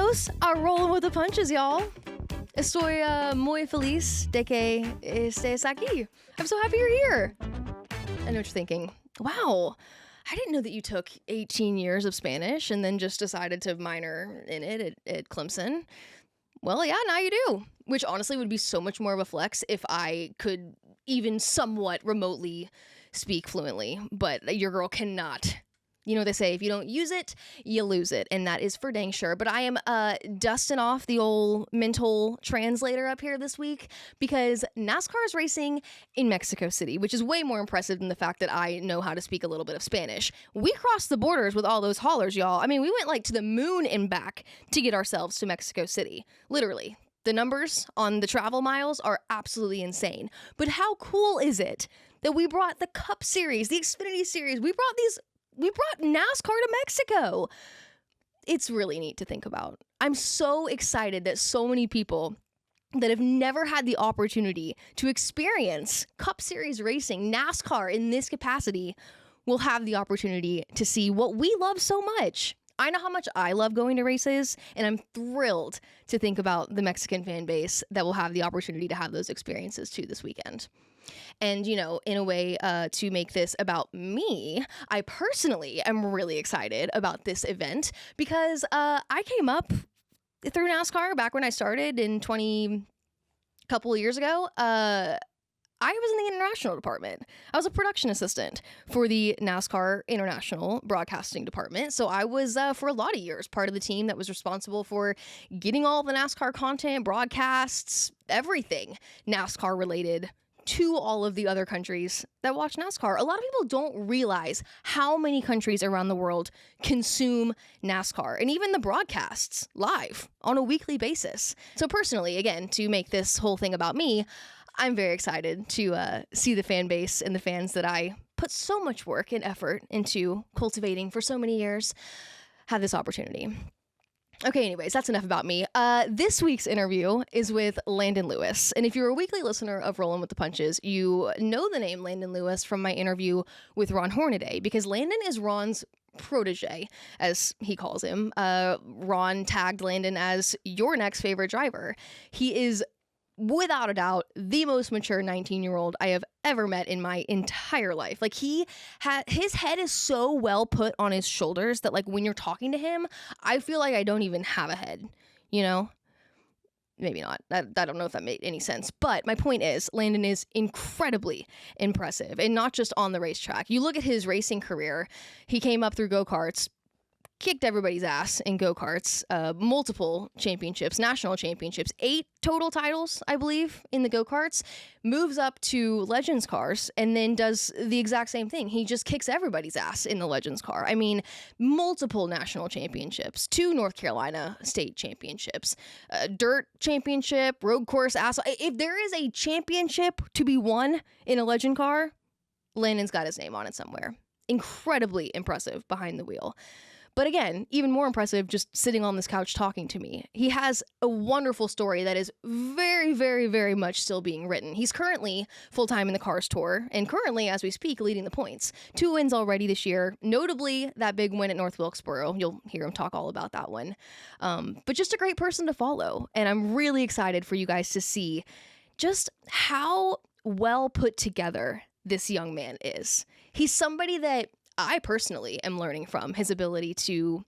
Bienvenidos a Rolling with the Punches, y'all. Estoy muy feliz de que estés aquí. I'm so happy you're here. I know what you're thinking. Wow, I didn't know that you took 18 years of Spanish and then just decided to minor in it at Clemson. Well, yeah, now you do. Which honestly would be so much more of a flex if I could even somewhat remotely speak fluently. But your girl cannot. You know what they say, if you don't use it, you lose it. And that is for dang sure. But I am dusting off the old mental translator up here this week because NASCAR is racing in Mexico City, which is way more impressive than the fact that I know how to speak a little bit of Spanish. We crossed the borders with all those haulers, y'all. I mean, we went like to the moon and back to get ourselves to Mexico City. Literally. The numbers on the travel miles are absolutely insane. But how cool is it that we brought the Cup Series, the Xfinity Series, we brought NASCAR to Mexico. It's really neat to think about. I'm so excited that so many people that have never had the opportunity to experience Cup Series racing, NASCAR in this capacity, will have the opportunity to see what we love so much. I know how much I love going to races, and I'm thrilled to think about the Mexican fan base that will have the opportunity to have those experiences too this weekend. And, you know, in a way to make this about me, I personally am really excited about this event because I came up through NASCAR back when I started in couple of years ago. I was in the international department. I was a production assistant for the NASCAR International Broadcasting Department. So I was, for a lot of years, part of the team that was responsible for getting all the NASCAR content, broadcasts, everything NASCAR related to all of the other countries that watch NASCAR. A lot of people don't realize how many countries around the world consume NASCAR and even the broadcasts live on a weekly basis. So personally, again, to make this whole thing about me, I'm very excited to see the fan base and the fans that I put so much work and effort into cultivating for so many years have this opportunity. Okay, anyways, that's enough about me. This week's interview is with Landen Lewis. And if you're a weekly listener of Rolling with the Punches, you know the name Landen Lewis from my interview with Ron Hornaday, because Landen is Ron's protege, as he calls him. Ron tagged Landen as your next favorite driver. He is without a doubt, the most mature 19-year-old I have ever met in my entire life. Like, his head is so well put on his shoulders that, like, when you're talking to him, I feel like I don't even have a head, you know? Maybe not. I don't know if that made any sense. But my point is, Landen is incredibly impressive, and not just on the racetrack. You look at his racing career, he came up through go-karts, kicked everybody's ass in go-karts, multiple championships, national championships, 8 total titles, I believe, in the go-karts, moves up to Legends cars, and then does the exact same thing. He just kicks everybody's ass in the Legends car. I mean, multiple national championships, 2 North Carolina state championships, dirt championship, road course asphalt. If there is a championship to be won in a Legend car, Landen's got his name on it somewhere. Incredibly impressive behind the wheel. But again, even more impressive just sitting on this couch talking to me. He has a wonderful story that is very, very, very much still being written. He's currently full-time in the Cars Tour, and currently, as we speak, leading the points. 2 wins already this year, notably that big win at North Wilkesboro. You'll hear him talk all about that one. But just a great person to follow, and I'm really excited for you guys to see just how well put together this young man is. He's somebody that I personally am learning from, his ability to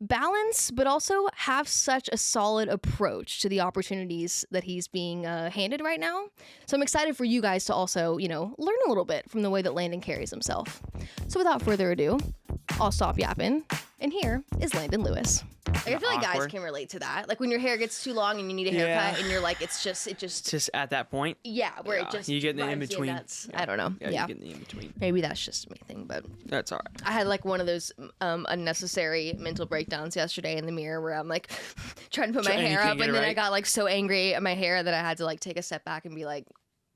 balance, but also have such a solid approach to the opportunities that he's being handed right now. So I'm excited for you guys to also, you know, learn a little bit from the way that Landen carries himself. So without further ado, I'll stop yapping. And here is Landen Lewis. Like, I feel like guys can relate to that. Like when your hair gets too long and you need a haircut, and you're like, it just at that point. Yeah, where it just you get in the in between. I don't know. Yeah, you get in the in between. Maybe that's just me thing, but that's all right. I had like one of those unnecessary mental breakdowns yesterday in the mirror where I'm like trying to put my hair up, and then I got like so angry at my hair that I had to like take a step back and be like,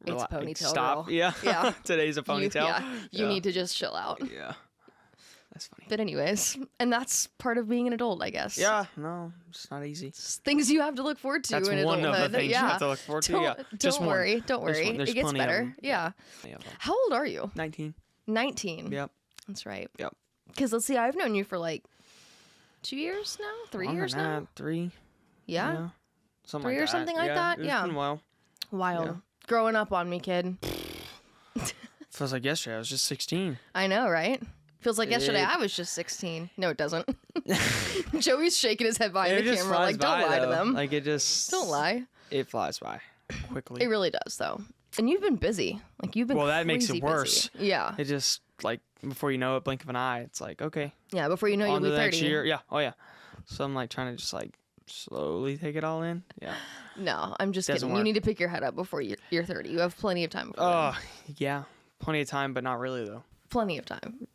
it's a ponytail. Stop. Girl. Yeah. Today's a ponytail. You need to just chill out. Yeah. That's funny. But anyways, and that's part of being an adult, I guess. Yeah, no, it's not easy. It's things you have to look forward to that's in one adulthood. Of the things you have to look forward to. Don't worry. It gets better. Yeah. How old are you? 19. 19. Yep. That's right. Yep. Because let's see, I've known you for like 2 years now? 3 Longer years than now? that, 3. Yeah? Something 3 like or that. something like that? It's Yeah. been well. Wild. Yeah. Growing up on me, kid. Feels like yesterday. I was just 16. I know, right? Feels like yesterday It- I was just 16. No, it doesn't. Joey's shaking his head behind It the just camera flies like, don't by, lie to though. them. Like, it just... Don't lie. It flies by quickly. It really does, though. And you've been busy. Like, you've been Well, that makes it crazy worse. busy. Yeah. It just, like, before you know it, blink of an eye, it's like, okay. Yeah, before you know, you'll On be to the 30. next year. Yeah. Oh, yeah. So I'm, like, trying to just, like, slowly take it all in. Yeah. No, I'm just Doesn't kidding. You work. need to pick your head up before you're 30. You have plenty of time before Oh, then. yeah. Plenty of time, but not really, though. Plenty of time.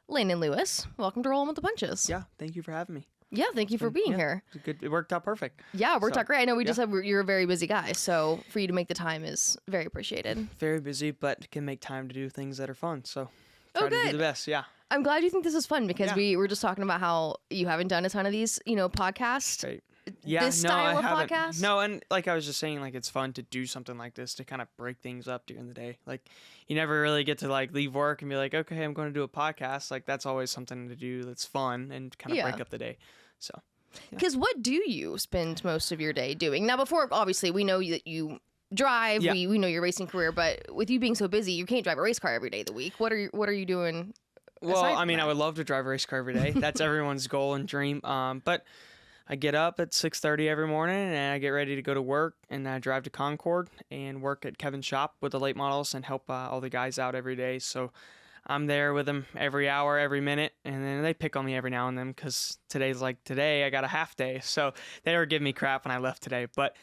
Landon Lewis, welcome to Rolling with the Punches. Yeah. Thank you for having me. Yeah, thank you for being Yeah, here. It's good. It worked out perfect. Yeah, it worked So, out great. I know we just yeah. said you're a very busy guy, so for you to make the time is very appreciated. Very busy, but can make time to do things that are fun. So Oh, try to do good. the best. Yeah. I'm glad you think this is fun because Yeah. we were just talking about how you haven't done a ton of these, podcasts. Right. Yeah, This no, style I of haven't. podcast? No, and like I was just saying, like it's fun to do something like this to kind of break things up during the day. Like you never really get to like leave work and be like, okay, I'm going to do a podcast. Like that's always something to do that's fun and kind of Yeah. break up the day. So Because what do you spend most of your day doing? Now, before, obviously, we know that you drive. Yeah. We know your racing career, but with you being so busy, you can't drive a race car every day of the week. What are you doing? well, aside I from mean, I that? would love to drive a race car every day. That's everyone's goal and dream. But I get up at 6:30 every morning and I get ready to go to work and I drive to Concord and work at Kevin's shop with the late models and help all the guys out every day. So I'm there with them every hour, every minute, and then they pick on me every now and then because today's like today I got a half day. So they were giving me crap when I left today, but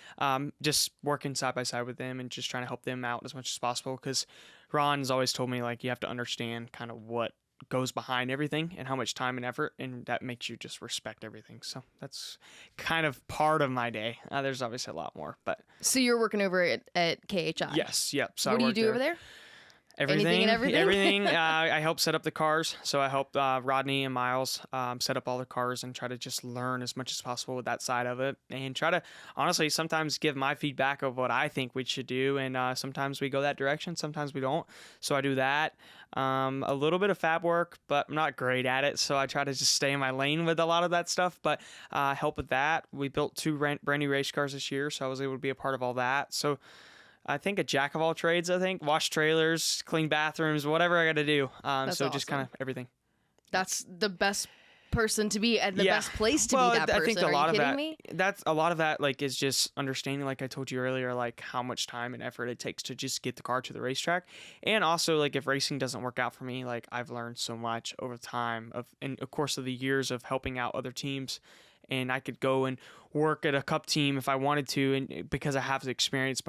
just working side by side with them and just trying to help them out as much as possible because Ron has always told me like you have to understand kind of what goes behind everything and how much time and effort, and that makes you just respect everything. So that's kind of part of my day. There's obviously a lot more, but So you're working over at KHI. yes, yep. So What I do you work do over there? Everything, and everything? everything. I help set up the cars. So I help Rodney and Miles set up all the cars and try to just learn as much as possible with that side of it, and try to honestly sometimes give my feedback of what I think we should do. And sometimes we go that direction, sometimes we don't. So I do that. A little bit of fab work, but I'm not great at it. So I try to just stay in my lane with a lot of that stuff. But help with that. We built 2 brand new race cars this year, so I was able to be a part of all that. So. I think a jack of all trades, wash trailers, clean bathrooms, whatever I got to do. That's so just awesome. kind of everything. That's the best person to be at the Yeah. best place to Well, be that person. I think a Are lot you of kidding that, me? that's a lot of that, like, is just understanding, like I told you earlier, like how much time and effort it takes to just get the car to the racetrack. And also, like, if racing doesn't work out for me, like I've learned so much over time in the course of the years of helping out other teams. And I could go and work at a cup team if I wanted to, and because I have the experience,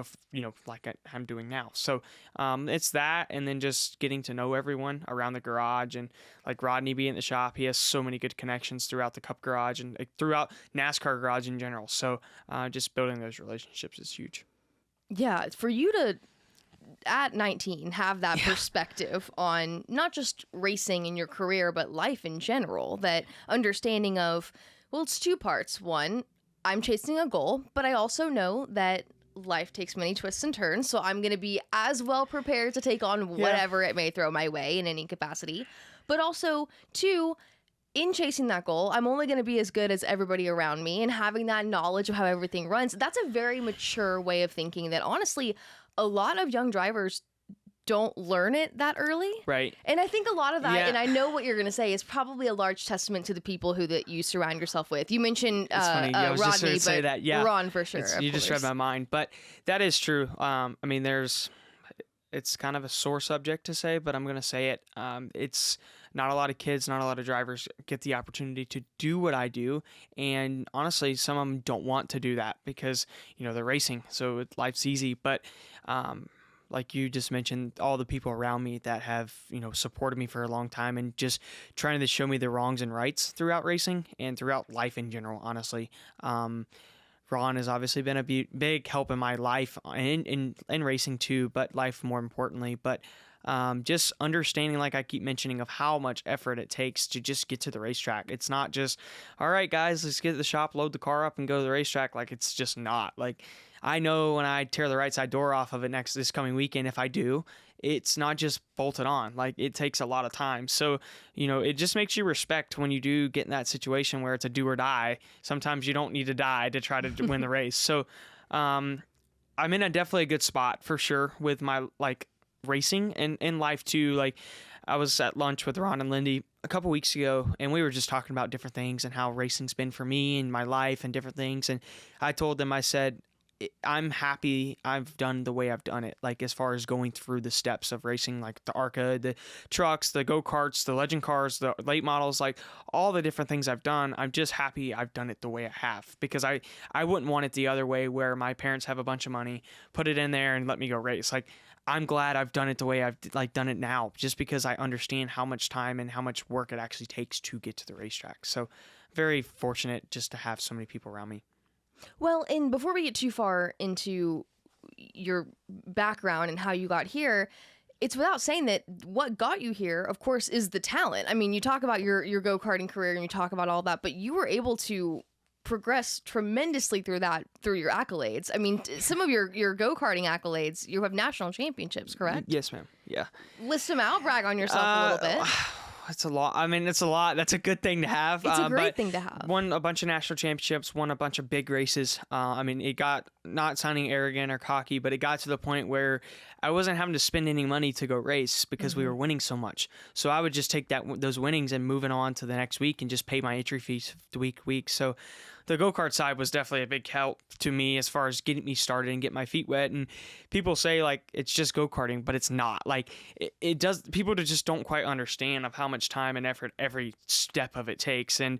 like I'm doing now. So it's that, and then just getting to know everyone around the garage, and like Rodney being in the shop, he has so many good connections throughout the cup garage and throughout NASCAR garage in general. So just building those relationships is huge. Yeah, for you to at 19 have that perspective on not just racing in your career but life in general, that understanding of, well, it's 2 parts. One, I'm chasing a goal, but I also know that life takes many twists and turns, so I'm going to be as well prepared to take on whatever it may throw my way in any capacity. But also, 2, in chasing that goal, I'm only going to be as good as everybody around me, and having that knowledge of how everything runs, that's a very mature way of thinking that honestly, a lot of young drivers don't learn it that early. Right. And I think a lot of that, Yeah. and I know what you're going to say, is probably a large testament to the people that you surround yourself with. You mentioned It's funny. I was just Rodney, going to say but that. Yeah. Ron for sure. You just read my mind, but that is true. I mean, it's kind of a sore subject to say, but I'm going to say it. It's not a lot of kids, not a lot of drivers get the opportunity to do what I do. And honestly, some of them don't want to do that because, they're racing. So life's easy. But, like you just mentioned, all the people around me that have, supported me for a long time and just trying to show me the wrongs and rights throughout racing and throughout life in general, honestly. Ron has obviously been a big help in my life and in racing too, but life more importantly. But just understanding, like I keep mentioning, of how much effort it takes to just get to the racetrack. It's not just, all right, guys, let's get to the shop, load the car up, and go to the racetrack. Like, it's just not. Like, I know when I tear the right side door off of it this coming weekend, if I do, it's not just bolted on. Like, it takes a lot of time. So, it just makes you respect when you do get in that situation where it's a do or die. Sometimes you don't need to die to try to win the race. So, I'm in definitely a good spot for sure with my like racing and in life too. Like, I was at lunch with Ron and Lindy a couple weeks ago, and we were just talking about different things and how racing's been for me and my life and different things. And I told them, I said, I'm happy I've done the way I've done it. Like, as far as going through the steps of racing, like the ARCA, the trucks, the go-karts, the legend cars, the late models, like all the different things I've done. I'm just happy I've done it the way I have, because I wouldn't want it the other way where my parents have a bunch of money, put it in there and let me go race. Like, I'm glad I've done it the way I've done it now, just because I understand how much time and how much work it actually takes to get to the racetrack. So very fortunate just to have so many people around me. Well, and before we get too far into your background and how you got here, it's without saying that what got you here, of course, is the talent. I mean, you talk about your go-karting career and you talk about all that, but you were able to progress tremendously through your accolades. I mean, some of your go-karting accolades, you have national championships, correct? Yes, ma'am. Yeah. List them out, brag on yourself a little bit. It's a lot. I mean, it's a lot. That's a good thing to have. It's a great thing to have. Won a bunch of national championships, won a bunch of big races. I mean, it got, not sounding arrogant or cocky, but it got to the point where I wasn't having to spend any money to go race because we were winning so much. So I would just take those winnings and moving on to the next week and just pay my entry fees week. So the go-kart side was definitely a big help to me as far as getting me started and get my feet wet. And people say like it's just go-karting, but it's not. Like, it does. People just don't quite understand of how much time and effort every step of it takes. And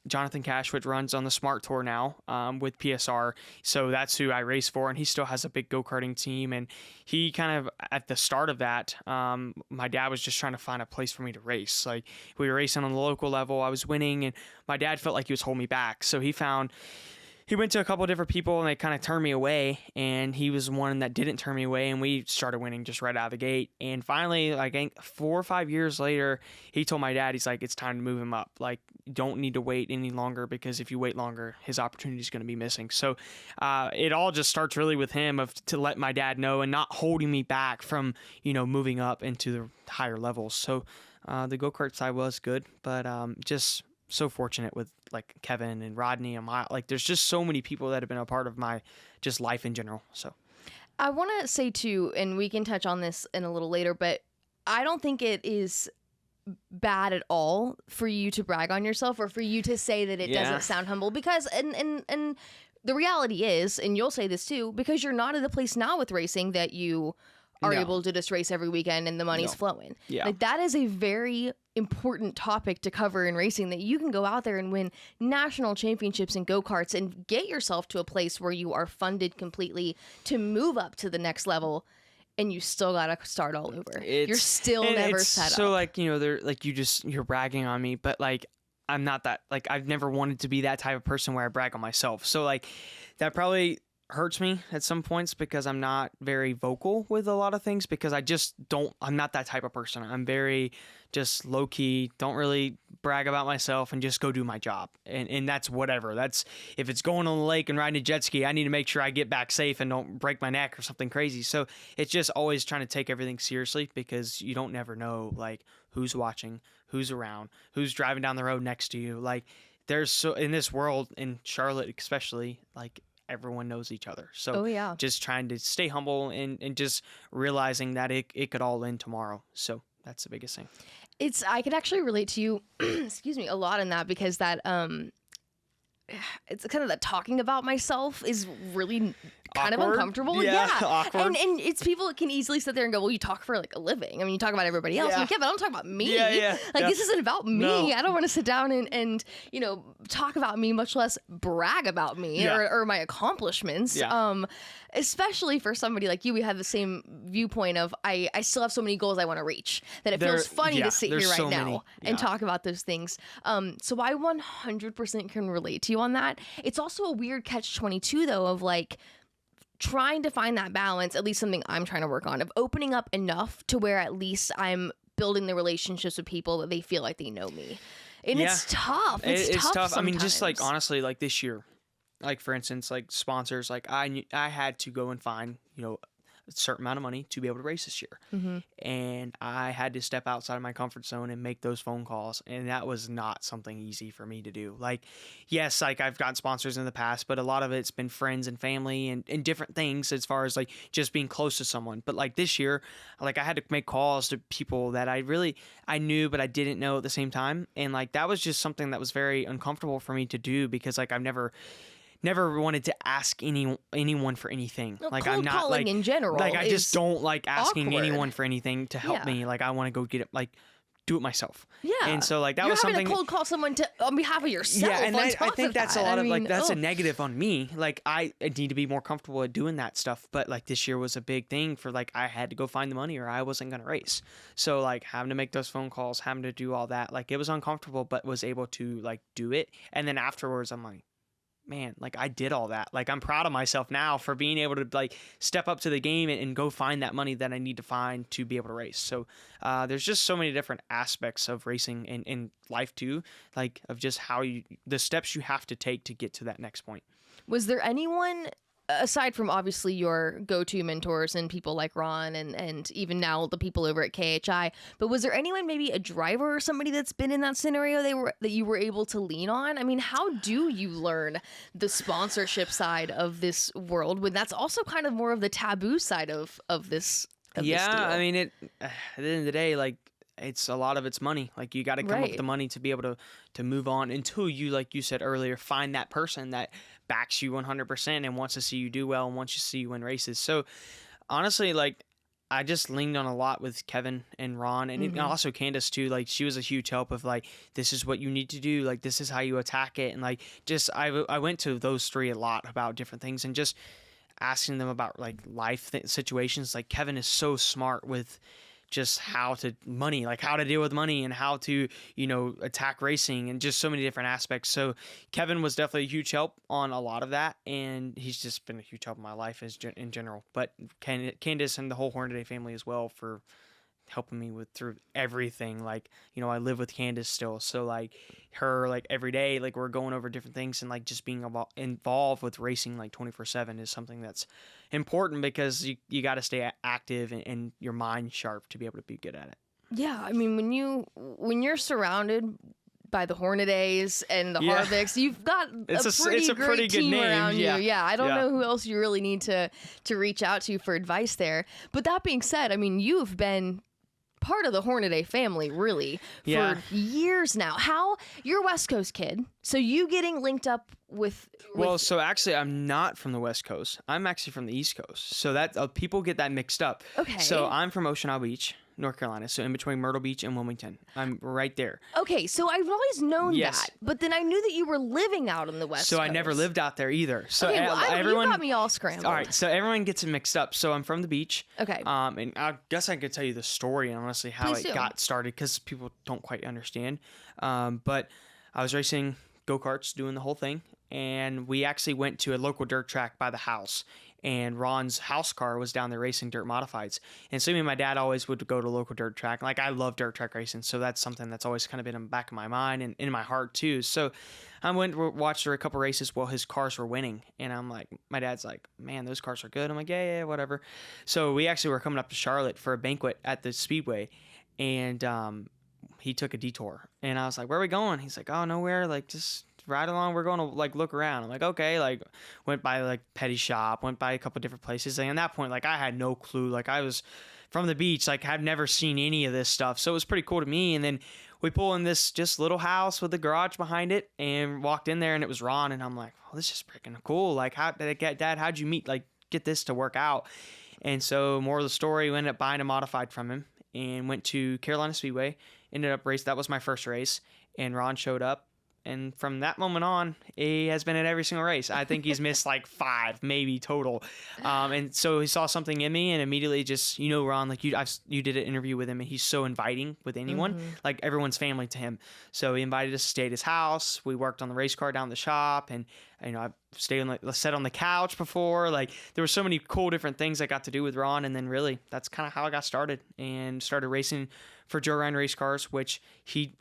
Jonathan Cashwood runs on the Smart Tour now with PSR, so that's who I race for, and he still has a big go-karting team. And he kind of, at the start of that, my dad was just trying to find a place for me to race. Like, we were racing on the local level, I was winning, and my dad felt like he was holding me back. So he went to a couple of different people and they kind of turned me away, and he was one that didn't turn me away, and we started winning just right out of the gate. And finally, like 4 or 5 years later, he told my dad, he's like, it's time to move him up. Like, you don't need to wait any longer, because if you wait longer, his opportunity is going to be missing. So it all just starts really with him to let my dad know and not holding me back from, moving up into the higher levels. So the go-kart side was good, but just so fortunate with like Kevin and Rodney and like there's just so many people that have been a part of my just life in general. So I want to say too, and we can touch on this in a little later, but I don't think it is bad at all for you to brag on yourself or for you to say that it doesn't sound humble, because and the reality is, and you'll say this too, because you're not at the place now with racing that you are able to just race every weekend and the money's flowing. Yeah. Like, that is a very important topic to cover in racing, that you can go out there and win national championships in go-karts and get yourself to a place where you are funded completely to move up to the next level, and you still gotta start all over. You're still never set up. So like, they're like, you're bragging on me, but like, I'm not that, like, I've never wanted to be that type of person where I brag on myself. So like, that probably hurts me at some points, because I'm not very vocal with a lot of things, because I'm not that type of person. I'm very just low key, don't really brag about myself, and just go do my job. And that's whatever. That's, if it's going on the lake and riding a jet ski, I need to make sure I get back safe and don't break my neck or something crazy. So it's just always trying to take everything seriously, because you don't never know like who's watching, who's around, who's driving down the road next to you. Like, there's so, in this world, in Charlotte especially, like, everyone knows each other. So just trying to stay humble and just realizing that it could all end tomorrow. So that's the biggest thing. I could actually relate to you, excuse me, a lot in that, because that, it's kind of the talking about myself is really kind of uncomfortable. Yeah. Awkward. And it's people that can easily sit there and go, well, you talk for like a living. I mean, you talk about everybody else. Like, but I don't talk about me. Like, this isn't about me. No. I don't want to sit down and talk about me, much less brag about me or my accomplishments. Especially for somebody like you, we have the same viewpoint of I still have so many goals I want to reach that it feels funny to sit here right now and talk about those things. So I 100% can relate to you on that. It's also a weird catch-22 though, of like trying to find that balance, at least something I'm trying to work on, of opening up enough to where at least I'm building the relationships with people that they feel like they know me. And it's tough. It's tough. I mean, just like honestly, like this year, like for instance, like sponsors, like I had to go and find, a certain amount of money to be able to race this year. Mm-hmm. And I had to step outside of my comfort zone and make those phone calls. And that was not something easy for me to do. Like, yes, like I've gotten sponsors in the past, but a lot of it's been friends and family and different things as far as like just being close to someone. But like this year, like I had to make calls to people that I knew, but I didn't know at the same time. And like, that was just something that was very uncomfortable for me to do because like I've never wanted to ask anyone for anything. Well, like cold I'm not calling like in general like I is just don't like asking awkward. anyone for anything to help Yeah. me. Like I want to go get it, like do it myself. Yeah. And so like that You're was having something. to cold call someone on behalf of yourself. Yeah, and on I top think of that's that. a lot I of like mean, that's a oh. negative on me. Like I need to be more comfortable at doing that stuff. But like this year was a big thing for like I had to go find the money or I wasn't gonna race. So like having to make those phone calls, having to do all that, like it was uncomfortable, but was able to like do it. And then afterwards, I'm like, man, like I did all that. Like I'm proud of myself now for being able to like step up to the game and go find that money that I need to find to be able to race. So there's just so many different aspects of racing and life too, like of just the steps you have to take to get to that next point. Was there anyone, aside from obviously your go-to mentors and people like Ron and even now the people over at KHI, but was there anyone, maybe a driver or somebody that's been in that scenario that you were able to lean on? I mean, how do you learn the sponsorship side of this world when that's also kind of more of the taboo side of this? Yeah, this deal? I mean, at the end of the day, like it's a lot of it's money. Like you got to come up with the money to be able to move on until you, like you said earlier, find that person that backs you 100% and wants to see you do well and wants to see you win races. So honestly, like I just leaned on a lot with Kevin and Ron and also Candace too. Like she was a huge help of like, this is what you need to do. Like this is how you attack it. And like, just, I went to those three a lot about different things and just asking them about like life situations. Like Kevin is so smart with just how to deal with money and how to, attack racing and just so many different aspects. So Kevin was definitely a huge help on a lot of that. And he's just been a huge help in my life in general, but Candace and the whole Hornaday family as well for helping me through everything. Like, I live with Candace still. So like her, like every day, like we're going over different things and like just being involved with racing like 24/7 is something that's important because you got to stay active and your mind sharp to be able to be good at it. Yeah. I mean, when you're surrounded by the Hornadays and the Harvicks, you've got it's a a pretty great good team name. around you. Yeah, I don't Yeah. know who else you really need to reach out to for advice there. But that being said, I mean, you've been part of the Hornaday family really for years now. How you're a West Coast kid, so you getting linked up with well, so actually I'm not from the West Coast. I'm actually from the East Coast. So that people get that mixed up. Okay. So I'm from Ocean Isle Beach, North Carolina. So in between Myrtle Beach and Wilmington. I'm right there. Okay, so I've always known Yes. that, but then I knew that you were living out on the West So Coast. I never lived out there either. So Okay, well, everyone you got me all scrambled. All right, so everyone gets it mixed up. So I'm from the beach. Okay. And I guess I could tell you the story and honestly how Please it do. got started because people don't quite understand. But I was racing go-karts, doing the whole thing, and we actually went to a local dirt track by the house. And Ron's house car was down there racing dirt modifieds. And so me and my dad always would go to local dirt track. Like I love dirt track racing, so that's something that's always kind of been in the back of my mind and in my heart too. So I went to watch a couple races while his cars were winning. And I'm like, my dad's like, man, those cars are good. I'm like, yeah, whatever. So we actually were coming up to Charlotte for a banquet at the Speedway. And he took a detour. And I was like, where are we going? He's like, oh, nowhere. Like, just ride along. We're going to like look around. I'm like, okay. Like went by like Petty Shop, went by a couple different places. And at that point, like I had no clue. Like I was from the beach. Like I've never seen any of this stuff. So it was pretty cool to me. And then we pull in this just little house with a garage behind it and walked in there and it was Ron. And I'm like, well, this is freaking cool. Like Dad, how'd you get this to work out? And so more of the story, we ended up buying a modified from him and went to Carolina Speedway, ended up race. That was my first race. And Ron showed up. And from that moment on, he has been at every single race. I think he's missed like 5, maybe total. And so he saw something in me and immediately just, Ron, like you did an interview with him and he's so inviting with anyone, like everyone's family to him. So he invited us to stay at his house. We worked on the race car down the shop and, I stayed sat on the couch before. Like there were so many cool different things I got to do with Ron. And then really that's kind of how I got started and started racing for Joe Ryan race cars, which he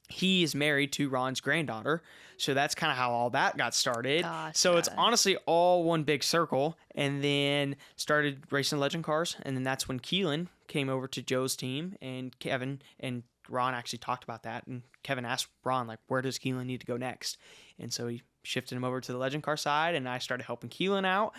he is married to Ron's granddaughter. So that's kind of how all that got started. Gotcha. So it's honestly all one big circle. And then started racing legend cars. And then that's when Keelan came over to Joe's team, and Kevin and Ron actually talked about that. And Kevin asked Ron, like, where does Keelan need to go next? And so he shifted him over to the legend car side, and I started helping Keelan out.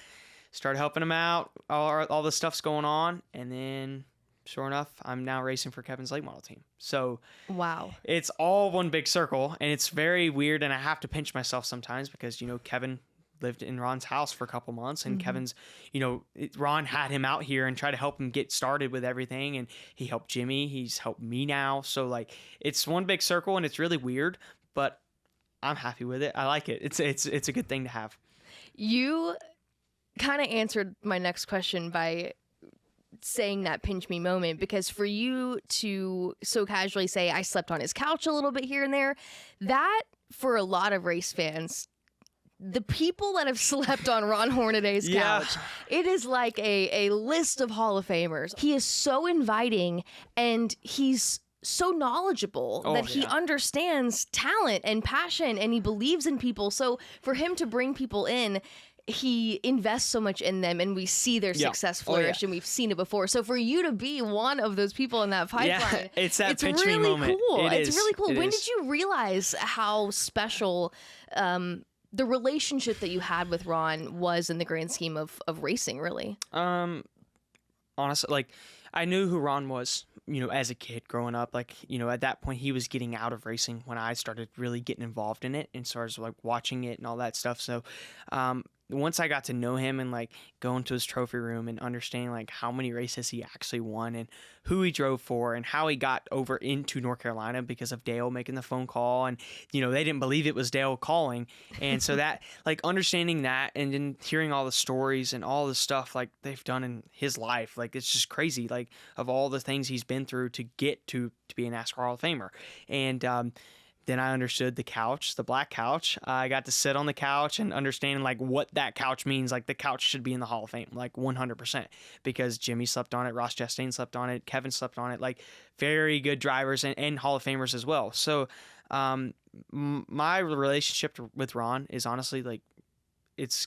Started helping him out. All the stuff's going on. And then sure enough, I'm now racing for Kevin's late model team. So wow, it's all one big circle, and it's very weird, and I have to pinch myself sometimes because, Kevin lived in Ron's house for a couple months, and Kevin's, Ron had him out here and tried to help him get started with everything, and he helped Jimmy. He's helped me now. So, like, it's one big circle, and it's really weird, but I'm happy with it. I like it. It's a good thing to have. You kind of answered my next question by saying that pinch me moment, because for you to so casually say I slept on his couch a little bit here and there, that for a lot of race fans, the people that have slept on Ron Hornaday's couch, it is like a list of Hall of Famers. He is so inviting, and he's so knowledgeable that he understands talent and passion, and he believes in people. So for him to bring people in, he invests so much in them, and we see their success flourish, and we've seen it before. So for you to be one of those people in that pipeline, it's that pinch really me moment. Cool. It's really cool. When is. did you realize how special the relationship that you had with Ron was in the grand scheme of racing, really? Honestly, like, I knew who Ron was, as a kid growing up. Like, at that point he was getting out of racing when I started really getting involved in it and started like watching it and all that stuff. So, once I got to know him and like go into his trophy room and understanding like how many races he actually won and who he drove for and how he got over into North Carolina because of Dale making the phone call, and they didn't believe it was Dale calling, and so that like understanding that and then hearing all the stories and all the stuff like they've done in his life, like it's just crazy, like of all the things he's been through to get to be a NASCAR Hall of Famer. And then I understood the couch, the black couch. I got to sit on the couch and understand like what that couch means. Like the couch should be in the Hall of Fame, like 100%, because Jimmy slept on it, Ross Chastain slept on it, Kevin slept on it, like very good drivers and Hall of Famers as well. So my relationship with Ron is honestly like, it's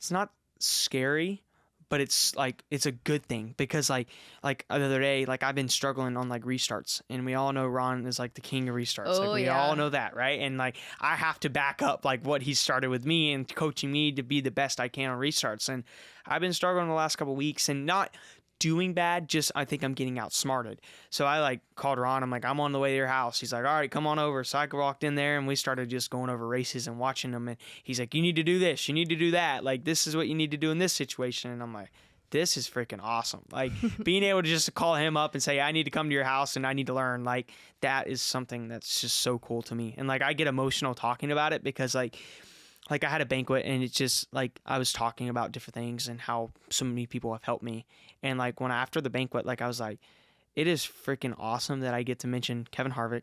not scary, but it's like, it's a good thing because like the other day, like I've been struggling on like restarts, and we all know Ron is like the king of restarts. Like we all know that, right? And like I have to back up like what he started with me and coaching me to be the best I can on restarts. And I've been struggling the last couple of weeks and not doing bad, just I think I'm getting outsmarted. So I like called Ron. I'm like, I'm on the way to your house. He's like, all right, come on over. So I walked in there and we started just going over races and watching them. And he's like, you need to do this, you need to do that. Like, this is what you need to do in this situation. And I'm like, this is freaking awesome. Like being able to just call him up and say, I need to come to your house and I need to learn, like that is something that's just so cool to me. And like, I get emotional talking about it because like I had a banquet and it's just like, I was talking about different things and how so many people have helped me. And like after the banquet, like I was like, it is freaking awesome that I get to mention Kevin Harvick,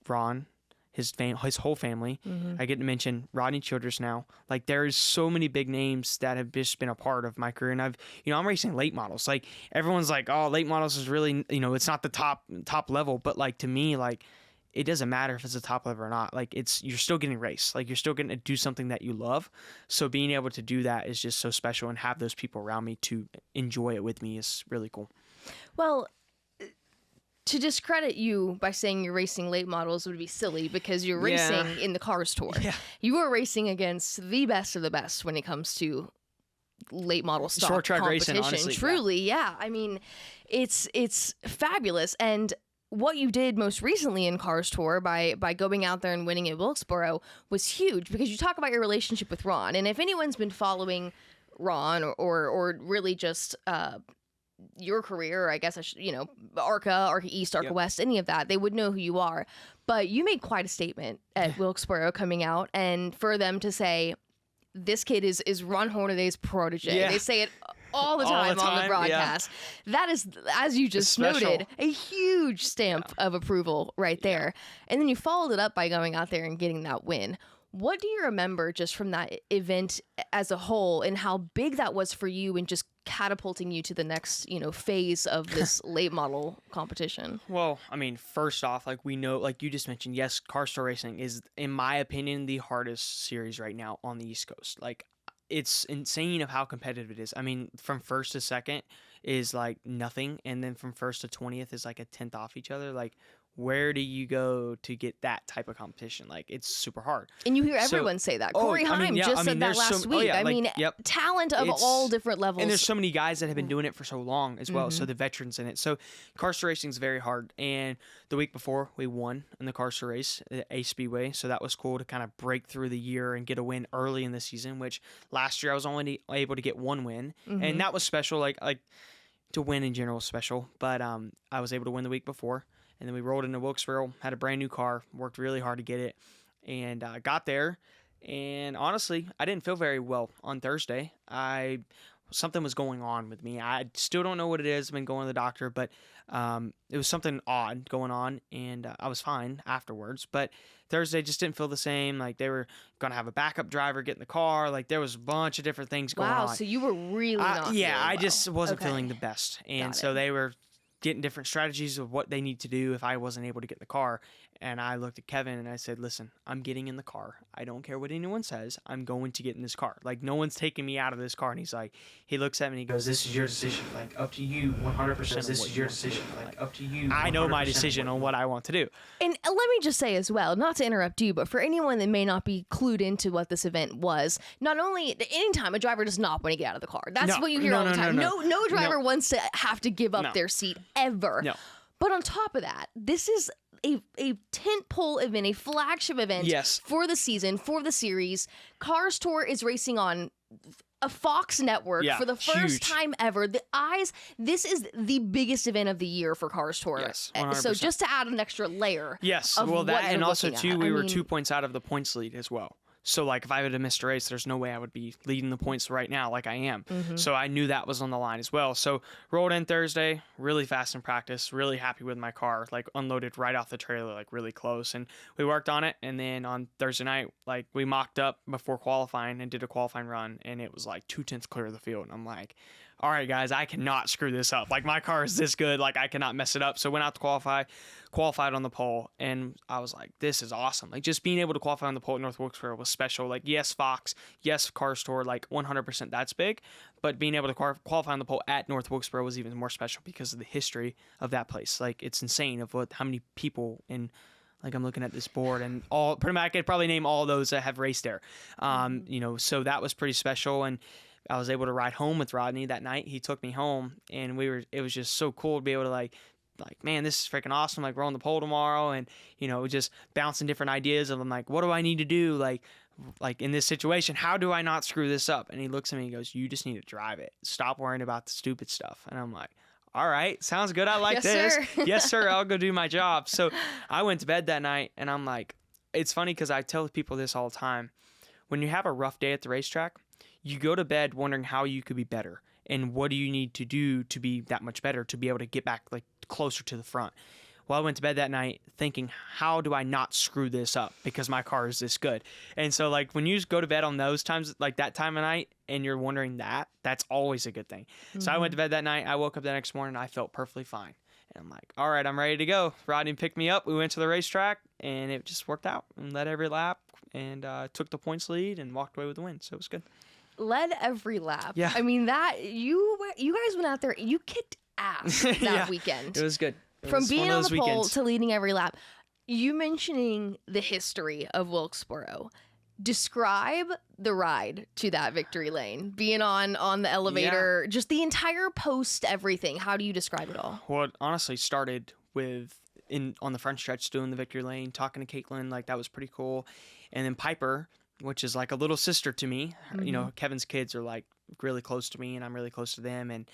Ron, his whole family. I get to mention Rodney Childress now. Like there's so many big names that have just been a part of my career. And I'm racing late models. Like everyone's like, oh, late models is really, it's not the top level. But like to me, like it doesn't matter if it's a top level or not. Like you're still getting raced. Like you're still getting to do something that you love. So being able to do that is just so special, and have those people around me to enjoy it with me is really cool. Well, to discredit you by saying you're racing late models would be silly, because you're racing in the Cars Tour. Yeah. You are racing against the best of the best when it comes to late model stock short track competition. racing, honestly. Truly, yeah. I mean, it's fabulous. And what you did most recently in Cars Tour by going out there and winning at Wilkesboro was huge, because you talk about your relationship with Ron. And if anyone's been following Ron or really just your career, or I guess ARCA East, ARCA West, any of that, they would know who you are. But you made quite a statement at Wilkesboro coming out, and for them to say, this kid is Ron Hornaday's protege. Yeah. They say it all the time on the broadcast. Yeah. That is, as you just noted, a huge stamp of approval right there. And then you followed it up by going out there and getting that win. What do you remember just from that event as a whole, and how big that was for you and just catapulting you to the next, phase of this late model competition? Well, I mean, first off, like we know, like you just mentioned, yes, car store racing is, in my opinion, the hardest series right now on the East Coast. Like, it's insane of how competitive it is. I mean, from first to second is like nothing, and then from first to 20th is like a tenth off each other. Like, where do you go to get that type of competition? Like, it's super hard. And you hear everyone say that. Corey Heim just said that last week. Talent of all different levels. And there's so many guys that have been doing it for so long as well. So the veterans in it. So car store racing is very hard. And the week before, we won in the car store race at A Speedway. So that was cool to kind of break through the year and get a win early in the season, which last year I was only able to get one win. And that was special. Like to win in general is special. But I was able to win the week before. And then we rolled into Wilkesboro, had a brand new car, worked really hard to get it, and got there. And honestly, I didn't feel very well on Thursday. Something was going on with me. I still don't know what it is. I've been going to the doctor, but it was something odd going on, and I was fine afterwards. But Thursday just didn't feel the same. Like, they were going to have a backup driver get in the car. Like, there was a bunch of different things going on. Wow, so you were really not feeling well. I just wasn't feeling the best. And so they were getting different strategies of what they need to do if I wasn't able to get in the car. And I looked at Kevin and I said, listen, I'm getting in the car. I don't care what anyone says. I'm going to get in this car. Like, no one's taking me out of this car. And he's like, he looks at me and he goes, this is your decision. Like, up to you 100%. This is your decision. Like, up to you. I know my decision on what I want to do. And let me just say as well, not to interrupt you, but for anyone that may not be clued into what this event was, not only anytime a driver does not want to get out of the car. That's what you hear all the time. No driver wants to have to give up their seat ever. No. But on top of that, this is a tentpole event, a flagship event for the season, for the series. Cars Tour is racing on a Fox network for the first time ever. This is the biggest event of the year for Cars Tour. Yes, 100%. So just to add an extra layer. Yes, of well, that, what and also, looking too, at. we were 2 points out of the points lead as well. So, like, if I would have missed a race, there's no way I would be leading the points right now like I am. So I knew that was on the line as well. So rolled in Thursday, really fast in practice, really happy with my car, like unloaded right off the trailer, like really close. And we worked on it. And then on Thursday night, like, we mocked up before qualifying and did a qualifying run. And it was like 2/10 clear of the field. And I'm like, all right, guys, I cannot screw this up. Like, my car is this good. Like, I cannot mess it up. So went out to qualified on the pole, and I was like, this is awesome. Like, just being able to qualify on the pole at North Wilkesboro was special. Like, yes, Fox, yes, Car Store, like 100% that's big, but being able to qualify on the pole at North Wilkesboro was even more special because of the history of that place. Like, it's insane of how many people in, like, I'm looking at this board, and pretty much I could probably name all those that have raced there. So that was pretty special. And I was able to ride home with Rodney that night. He took me home, and it was just so cool to be able to like, man, this is freaking awesome. Like, we're on the pole tomorrow, and, just bouncing different ideas of, I'm like, what do I need to do? Like in this situation, how do I not screw this up? And he looks at me and goes, you just need to drive it. Stop worrying about the stupid stuff. And I'm like, all right, sounds good. I like this. Sir. Yes, sir. I'll go do my job. So I went to bed that night, and I'm like, it's funny because I tell people this all the time. When you have a rough day at the racetrack, you go to bed wondering how you could be better and what do you need to do to be that much better to be able to get back like closer to the front. Well, I went to bed that night thinking, how do I not screw this up because my car is this good? And so, like, when you just go to bed on those times, like that time of night, and you're wondering that's always a good thing. So I went to bed that night. I woke up the next morning. I felt perfectly fine. And I'm like, all right, I'm ready to go. Rodney picked me up. We went to the racetrack, and it just worked out and led every lap and took the points lead and walked away with the win. So it was good. Led every lap. Yeah. I mean, that you guys went out there, you kicked ass that weekend. It was good. From being on the pole to leading every lap. You mentioning the history of Wilkesboro. Describe the ride to that victory lane. Being on the elevator, just the entire post, everything. How do you describe it all? Well, it honestly started with on the front stretch doing the victory lane, talking to Caitlin, like that was pretty cool. And then Piper, which is like a little sister to me. Kevin's kids are like really close to me, and I'm really close to them. And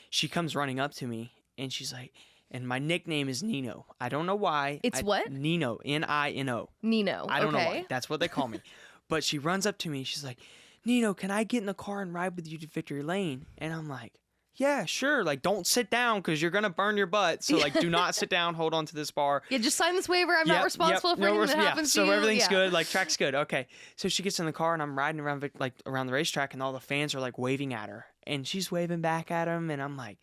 she comes running up to me, and she's like, and my nickname is Nino. I don't know why. What? Nino, Nino. Nino. I don't know why. That's what they call me. But she runs up to me. She's like, Nino, can I get in the car and ride with you to victory lane? And I'm like, yeah, sure. Like, don't sit down because you're gonna burn your butt. So like, do not sit down. Hold on to this bar. Yeah, just sign this waiver. I'm not responsible for anything that happens to you. So everything's good. Like, track's good. Okay. So she gets in the car and I'm riding around around the racetrack and all the fans are like waving at her and she's waving back at them and I'm like,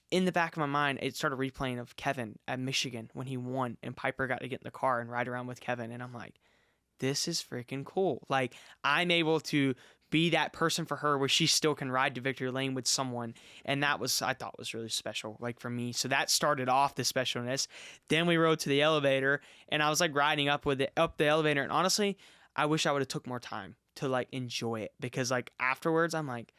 in the back of my mind, it started replaying of Kevin at Michigan when he won and Piper got to get in the car and ride around with Kevin and I'm like, this is freaking cool. Like, I'm able to be that person for her where she still can ride to victory lane with someone. And that was, I thought was really special, like for me. So that started off the specialness. Then we rode to the elevator and I was like riding up the elevator. And honestly, I wish I would have took more time to like enjoy it because like afterwards I'm like,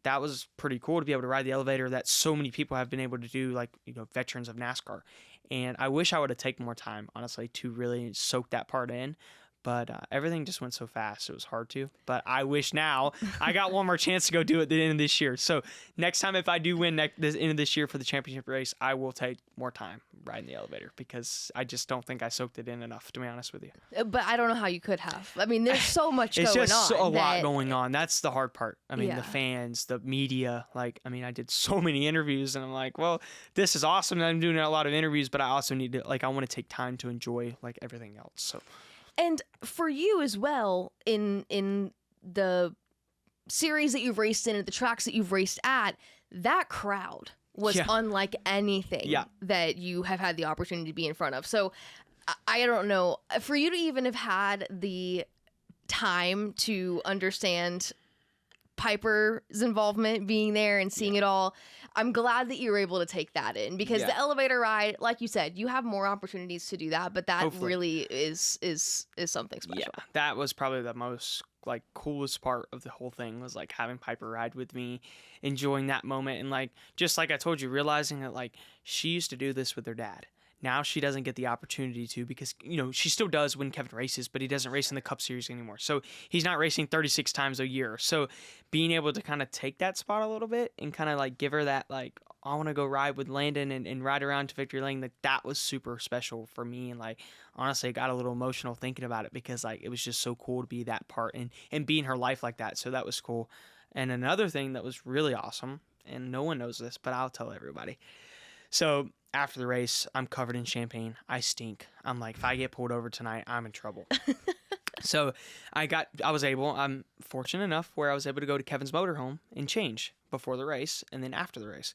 that was pretty cool to be able to ride the elevator that so many people have been able to do, like, you know, veterans of NASCAR. And I wish I would have taken more time, honestly, to really soak that part in. But everything just went so fast. It was hard to. But I wish now I got one more chance to go do it at the end of this year. So next time, if I do win this end of this year for the championship race, I will take more time riding the elevator because I just don't think I soaked it in enough, to be honest with you. But I don't know how you could have. I mean, there's so much going on. It's just a lot going on. That's the hard part. I mean, Yeah. the fans, the media. Like, I mean, I did so many interviews, and I'm like, well, this is awesome that I'm doing a lot of interviews, but I also need to, like, I want to take time to enjoy, like, everything else. So. And for you as well, in the series that you've raced in, at the tracks that you've raced at, that crowd was unlike anything that you have had the opportunity to be in front of. So I don't know, for you to even have had the time to understand Piper's involvement, being there and seeing it all, I'm glad that you were able to take that in because the elevator ride, like you said, you have more opportunities to do that, but that really is something special. Yeah, that was probably the most like coolest part of the whole thing was like having Piper ride with me, enjoying that moment, and like just like I told you, realizing that like she used to do this with her dad. Now she doesn't get the opportunity to because, you know, she still does when Kevin races, but he doesn't race in the Cup Series anymore. So he's not racing 36 times a year. So being able to kind of take that spot a little bit and kind of like give her that, like, I want to go ride with Landen and ride around to victory lane, like that was super special for me. And like, honestly, I got a little emotional thinking about it because like, it was just so cool to be that part and be in her life like that. So that was cool. And another thing that was really awesome, and no one knows this, but I'll tell everybody. So after the race, I'm covered in champagne. I stink. I'm like, if I get pulled over tonight, I'm in trouble. So I'm fortunate enough where I was able to go to Kevin's motorhome and change before the race and then after the race.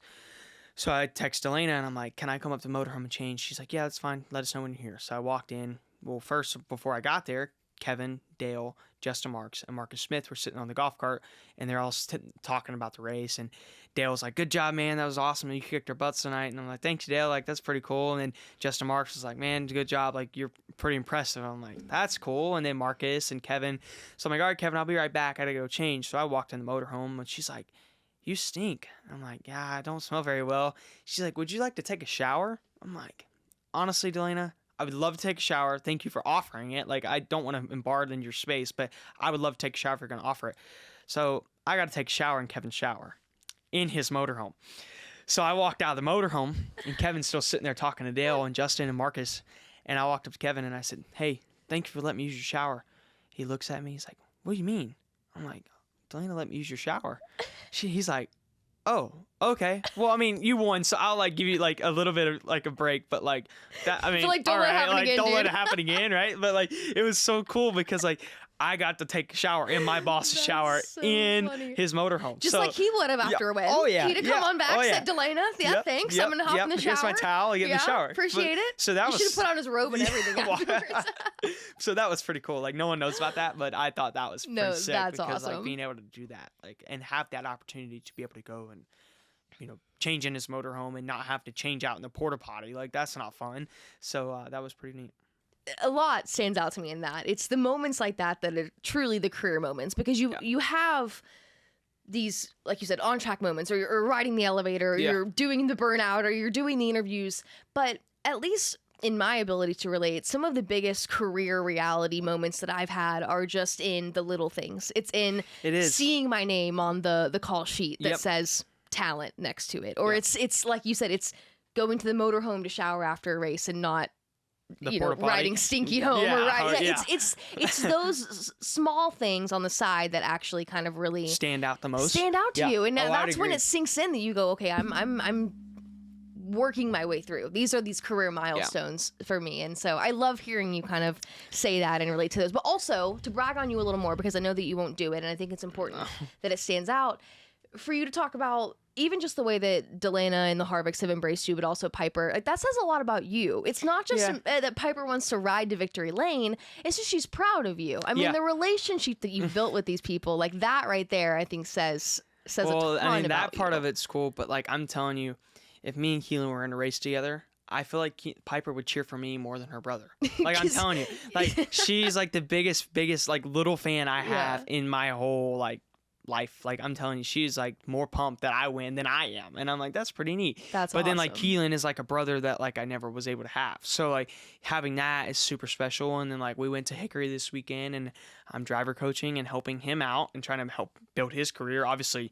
So I text Elena and I'm like, can I come up to the motorhome and change? She's like, yeah, that's fine. Let us know when you're here. So I walked in. Well, first, before I got there, Kevin, Dale, Justin Marks, and Marcus Smith were sitting on the golf cart, and they're all talking about the race. And Dale was like, good job, man. That was awesome. You kicked our butts tonight. And I'm like, thanks, Dale. Like, that's pretty cool. And then Justin Marks was like, man, good job. Like, you're pretty impressive. I'm like, that's cool. And then Marcus and Kevin. So I'm like, all right, Kevin, I'll be right back. I gotta go change. So I walked in the motorhome, and she's like, you stink. I'm like, yeah, I don't smell very well. She's like, would you like to take a shower? I'm like, honestly, Delana, I would love to take a shower. Thank you for offering it. Like, I don't want to embark in your space, but I would love to take a shower if you're going to offer it. So I got to take a shower in Kevin's shower in his motorhome. So I walked out of the motorhome, and Kevin's still sitting there talking to Dale and Justin and Marcus. And I walked up to Kevin, and I said, hey, thank you for letting me use your shower. He looks at me. He's like, what do you mean? I'm like, Delana let me use your shower. He's like, oh, okay. Well, I mean, you won, so I'll like give you like a little bit of like a break, but like that. I mean, like, don't let it happen again, don't let dude. it happen again, right? But like, it was so cool because like I got to take a shower in my boss's shower so in funny. his motorhome, Just like he would have after a win. Oh yeah. He'd have come on back, said, Delana, thanks. I'm gonna hop in the shower. Here's my towel. Get in the shower. Appreciate it. So that you should have put on his robe and everything afterwards. So that was pretty cool. Like no one knows about that, but I thought that was pretty sick that's because awesome. like being able to do that, like and have that opportunity to be able to go and, you know, change in his motorhome and not have to change out in the porta potty. Like that's not fun. So that was pretty neat. A lot stands out to me in that. It's the moments like that that are truly the career moments because you have these, like you said, on-track moments or you're riding the elevator or you're doing the burnout or you're doing the interviews. But at least in my ability to relate, some of the biggest career reality moments that I've had are just in the little things. It is seeing my name on the call sheet that says talent next to it. Or it's like you said, it's going to the motorhome to shower after a race and not The you know, porta potty. riding Stinky home Yeah, or riding. yeah. It's those small things on the side that actually kind of really stand out the most. stand out to Yeah. you, and Oh, I'd that's when agree. it sinks in that you go, okay, I'm working my way through. These are these career milestones for me. And so I love hearing you kind of say that and relate to those, but also to brag on you a little more, because I know that you won't do it. And I think it's important that it stands out for you to talk about even just the way that Delana and the Harvicks have embraced you, but also Piper. Like, that says a lot about you. It's not just that Piper wants to ride to victory lane. It's just she's proud of you. I mean, the relationship that you've built with these people, like that right there, I think says a ton about that part you. of it's cool, but like I'm telling you, if me and Keelan were in a race together, I feel like Piper would cheer for me more than her brother. Like, I'm telling you, like, she's like the biggest like little fan I have in my whole like life. Like, I'm telling you, she's like more pumped that I win than I am, and I'm like, that's pretty neat. That's but awesome. then like Keelan is like a brother that like I never was able to have. So like having that is super special. And then like we went to Hickory this weekend, and I'm driver coaching and helping him out and trying to help build his career. Obviously,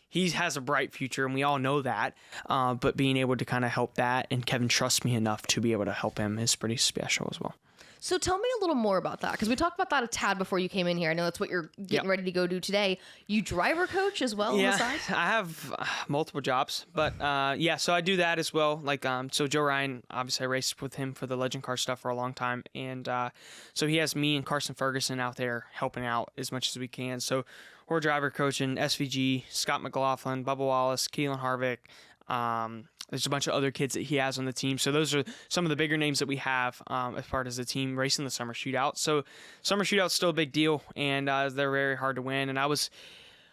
he has a bright future, and we all know that. But being able to kind of help that, and Kevin trusts me enough to be able to help him, is pretty special as well. So tell me a little more about that, because we talked about that a tad before you came in here. I know that's what you're getting ready to go do today. You driver coach as well on the side? I have multiple jobs, but so I do that as well. Like, so Joe Ryan, obviously I raced with him for the Legend Car stuff for a long time, and so he has me and Carson Ferguson out there helping out as much as we can. So we're driver coaching SVG, Scott McLaughlin, Bubba Wallace, Keelan Harvick. There's a bunch of other kids that he has on the team. So those are some of the bigger names that we have as part of the team racing the Summer Shootout. So Summer Shootout's still a big deal, and they're very hard to win. And I was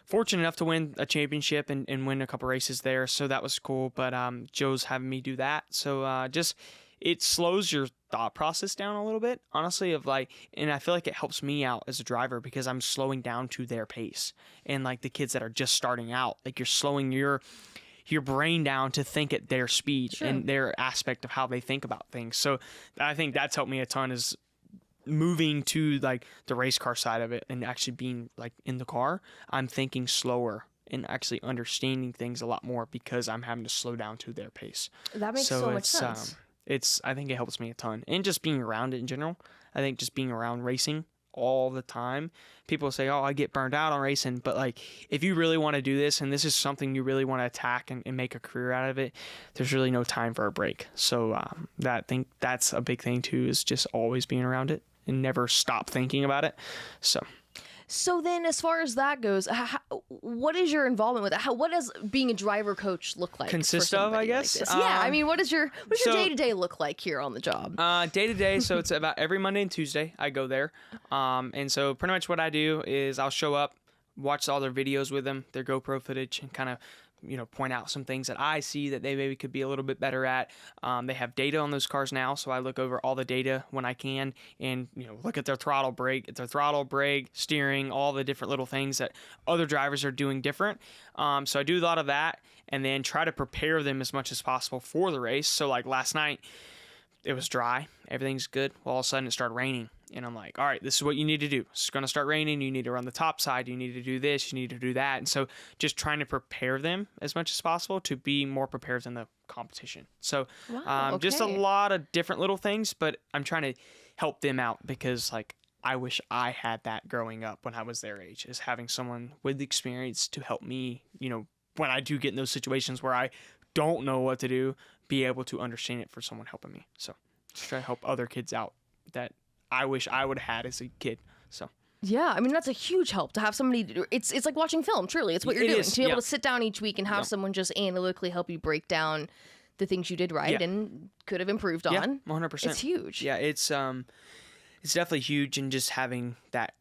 fortunate enough to win a championship and win a couple races there, so that was cool. But Joe's having me do that. So just it slows your thought process down a little bit, honestly, of like, and I feel like it helps me out as a driver because I'm slowing down to their pace. And like the kids that are just starting out, like you're slowing your brain down to think at their speed and their aspect of how they think about things. So I think that's helped me a ton, is moving to like the race car side of it and actually being like in the car. I'm thinking slower and actually understanding things a lot more because I'm having to slow down to their pace. That makes so much sense. I think it helps me a ton. And just being around it in general. I think just being around racing all the time. People say, oh, I get burned out on racing. But like, if you really want to do this and this is something you really want to attack and make a career out of it, there's really no time for a break. So I think that's a big thing too, is just always being around it and never stop thinking about it. So then, as far as that goes, what is your involvement with it? What does being a driver coach look like? Consist of, I guess. Like I mean, what does your day-to-day look like here on the job? Day-to-day, so it's about every Monday and Tuesday I go there. And so pretty much what I do is I'll show up, watch all their videos with them, their GoPro footage, and kind of point out some things that I see that they maybe could be a little bit better at. They have data on those cars now, so I look over all the data when I can and, look at their throttle, brake, steering, all the different little things that other drivers are doing different. So I do a lot of that and then try to prepare them as much as possible for the race. So like last night, it was dry. Everything's good. Well, all of a sudden it started raining. And I'm like, all right, this is what you need to do. It's going to start raining. You need to run the top side. You need to do this. You need to do that. And so just trying to prepare them as much as possible to be more prepared than the competition. So just a lot of different little things, but I'm trying to help them out because like I wish I had that growing up when I was their age, is having someone with experience to help me, when I do get in those situations where I don't know what to do, be able to understand it for someone helping me. So just try to help other kids out that I wish I would have had as a kid. So yeah, I mean, that's a huge help to have somebody. It's like watching film. Truly, it's what you're doing. To be able to sit down each week and have someone just analytically help you break down the things you did right and could have improved on. 100%. It's huge. Yeah, it's definitely huge, and just having that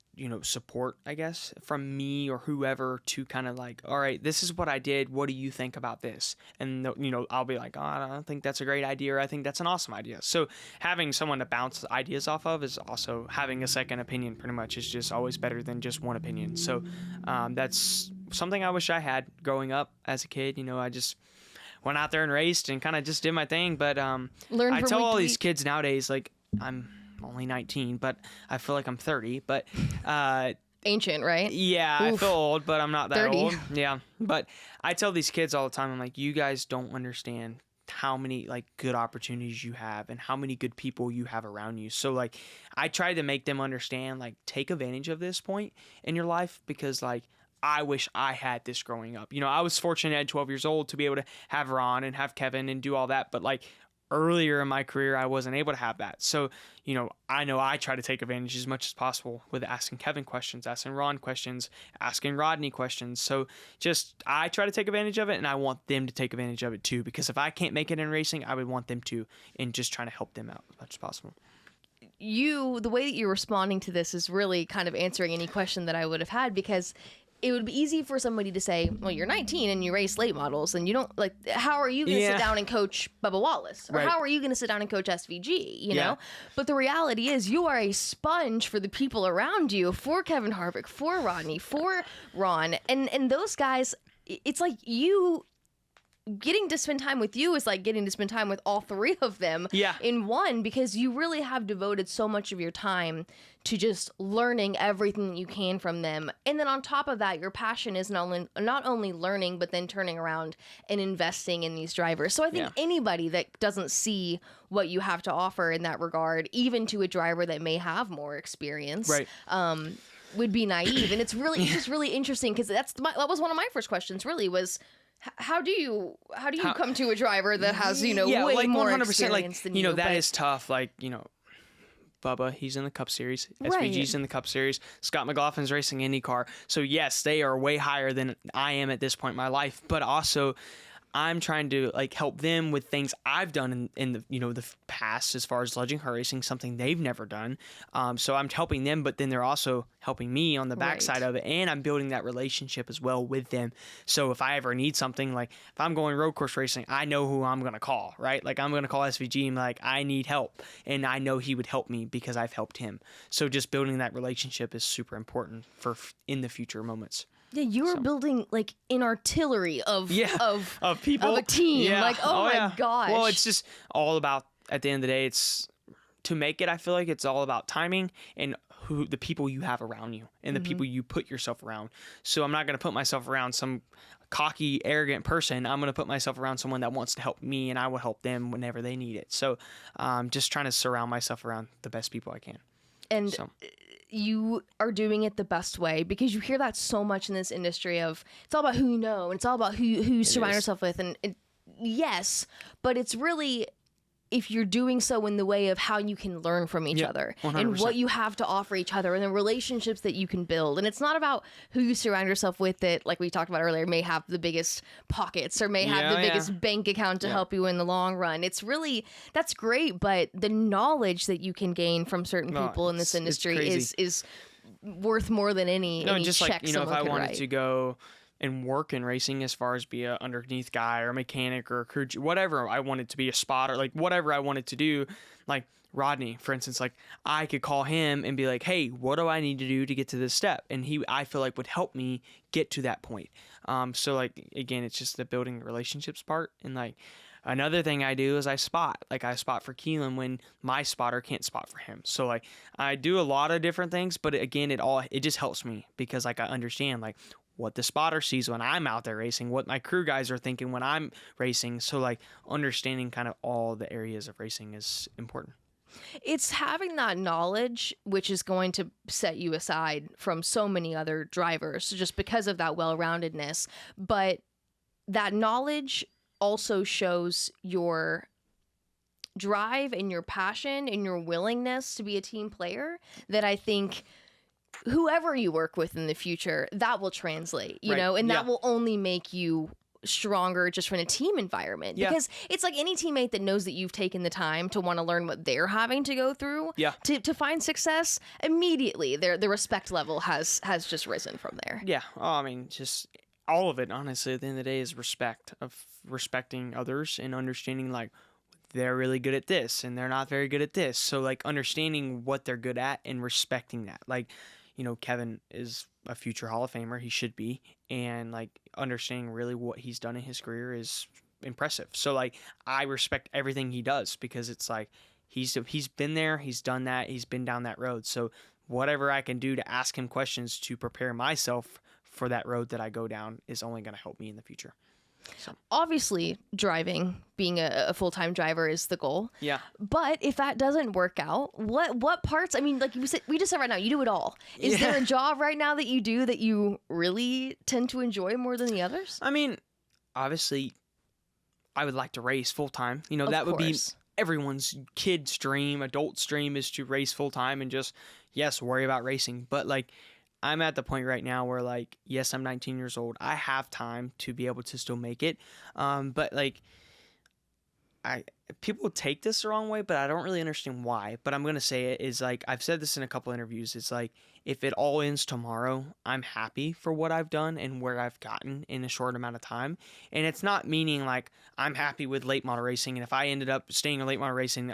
support, I guess, from me or whoever to kind of like, all right, this is what I did. What do you think about this? And, I'll be like, oh, I don't think that's a great idea, or I think that's an awesome idea. So having someone to bounce ideas off of is also having a second opinion, pretty much, is just always better than just one opinion. So that's something I wish I had growing up as a kid. I just went out there and raced and kind of just did my thing. But I tell all these kids nowadays, like, I'm only 19, but I feel like I'm 30, but ancient, right? Yeah, Oof. I feel old, but I'm not that 30. old. Yeah, but I tell these kids all the time, I'm like, you guys don't understand how many like good opportunities you have and how many good people you have around you. So like I try to make them understand, like, take advantage of this point in your life, because like I wish I had this growing up. I was fortunate at 12 years old to be able to have Ron and have Kevin and do all that, but like earlier in my career I wasn't able to have that. So I know I try to take advantage as much as possible with asking Kevin questions, asking Ron questions, asking Rodney questions. So just I try to take advantage of it, and I want them to take advantage of it too, because if I can't make it in racing, I would want them to, and just trying to help them out as much as possible. The way that you're responding to this is really kind of answering any question that I would have had, because it would be easy for somebody to say, well, you're 19 and you race late models, and you don't, like, how are you going to sit down and coach Bubba Wallace? Or how are you going to sit down and coach SVG, you know? But the reality is you are a sponge for the people around you, for Kevin Harvick, for Rodney, for Ron. And those guys, it's like getting to spend time with you is like getting to spend time with all three of them in one, because you really have devoted so much of your time to just learning everything that you can from them. And then on top of that, your passion is not only learning, but then turning around and investing in these drivers. So I think anybody that doesn't see what you have to offer in that regard, even to a driver that may have more experience, would be naive. And it's just really interesting, because that was one of my first questions, really, was how do you come to a driver that has, way like more 100%, experience than you? That is tough. Like, Bubba, he's in the Cup Series. SVG's in the Cup Series. Scott McLaughlin's racing IndyCar. So yes, they are way higher than I am at this point in my life. But also, I'm trying to like help them with things I've done in the the past, as far as Legend Car Racing, something they've never done. So I'm helping them, but then they're also helping me on the backside of it, and I'm building that relationship as well with them. So if I ever need something, like if I'm going road course racing, I know who I'm gonna call, right? Like I'm gonna call SVG and like, I need help, and I know he would help me because I've helped him. So just building that relationship is super important for in the future moments. Yeah, you were building like an artillery of people, of a team. Yeah. Like, oh my gosh. Well, it's just all about, at the end of the day, it's to make it. I feel like it's all about timing and who the people you have around you and the people you put yourself around. So I'm not going to put myself around some cocky, arrogant person. I'm going to put myself around someone that wants to help me, and I will help them whenever they need it. So just trying to surround myself around the best people I can. And you are doing it the best way, because you hear that so much in this industry of it's all about who you know, and it's all about who you surround yourself with. And yes, but it's really, if you're doing so in the way of how you can learn from each other 100%. And what you have to offer each other and the relationships that you can build. And it's not about who you surround yourself with that, like we talked about earlier, may have the biggest pockets or may have the biggest bank account to help you in the long run. It's really, that's great, but the knowledge that you can gain from certain people in this industry is worth more than any just check like, if I wanted to go and work in racing, as far as be a underneath guy or a mechanic or a crew, whatever I wanted to be, a spotter, like whatever I wanted to do, like Rodney, for instance, like I could call him and be like, hey, what do I need to do to get to this step? And he, I feel like, would help me get to that point. So like, again, it's just the building relationships part. And like, another thing I do is I spot for Keelan when my spotter can't spot for him. So like, I do a lot of different things, but again, it just helps me, because like I understand like what the spotter sees when I'm out there racing, what my crew guys are thinking when I'm racing. So like, understanding kind of all the areas of racing is important. It's having that knowledge, which is going to set you aside from so many other drivers just because of that well-roundedness. But that knowledge also shows your drive and your passion and your willingness to be a team player, that I think whoever you work with in the future, that will translate, you know, and that will only make you stronger just from a team environment, because it's like any teammate that knows that you've taken the time to want to learn what they're having to go through to find success, immediately the respect level has just risen from there. I mean, just all of it, honestly, at the end of the day, is respecting others and understanding like they're really good at this and they're not very good at this. So like, understanding what they're good at and respecting that. Like, Kevin is a future Hall of Famer. He should be. And like, understanding really what he's done in his career is impressive. So like, I respect everything he does, because it's like, he's been there, he's done that, he's been down that road. So whatever I can do to ask him questions to prepare myself for that road that I go down is only going to help me in the future. So Obviously, being a full-time driver is the goal. yeah. But if that doesn't work out, what parts? I mean, like we just said right now, you do it all. Is there a job right now that you do that you really tend to enjoy more than the others? I mean, obviously, I would like to race full time. You know, Of that would be course. everyone's kid's dream, adult's dream is to race full time and just, yes, worry about racing. But like, I'm at the point right now where like, yes, I'm 19 years old. I have time to be able to still make it. But like, people take this the wrong way, but I don't really understand why. But I'm gonna say it is like I've said this in a couple interviews. It's like if it all ends tomorrow, I'm happy for what I've done and where I've gotten in a short amount of time. And it's not meaning like I'm happy with late model racing. And if I ended up staying in late model racing,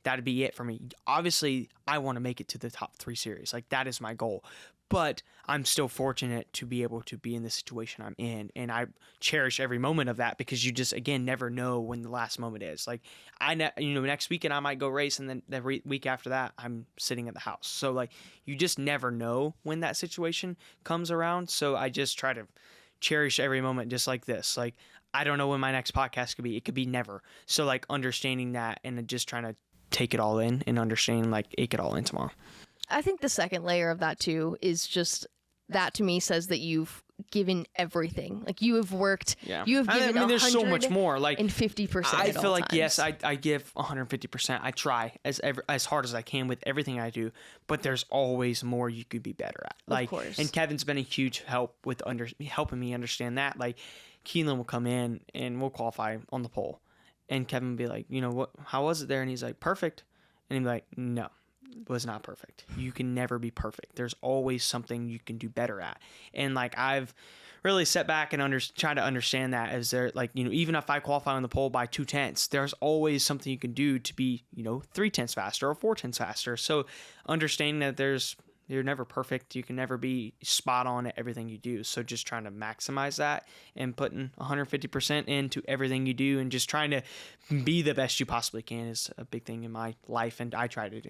that'd be it for me. Obviously, I want to make it to the top 3 series. Like that is my goal. But I'm still fortunate to be able to be in the situation I'm in, and I cherish every moment of that because you just again never know when the last moment is. Like next weekend I might go race, and then the week after that I'm sitting at the house. So like you just never know when that situation comes around. So I just try to cherish every moment, just like this. Like I don't know when my next podcast could be. It could be never. So like understanding that and just trying to take it all in and understanding like it could all in tomorrow. I think the second layer of that too is just that to me says that you've given everything. Like you have worked. Yeah. You have given. I mean, there's so much more. Like and 50%. I feel like yes, I give 150%. I try as hard as I can with everything I do, but there's always more you could be better at. Like, of course. And Kevin's been a huge help with helping me understand that. Like, Keelan will come in and we'll qualify on the pole, and Kevin will be like, what? How was it there? And he's like, perfect. And he'd be like, no. Was not perfect. You can never be perfect. There's always something you can do better at. And like I've really sat back and tried to understand that as there like, even if I qualify on the pole by 0.2, there's always something you can do to be, 0.3 faster or 0.4 faster. So understanding that you're never perfect. You can never be spot on at everything you do. So just trying to maximize that and putting 150% into everything you do and just trying to be the best you possibly can is a big thing in my life. And I try to do.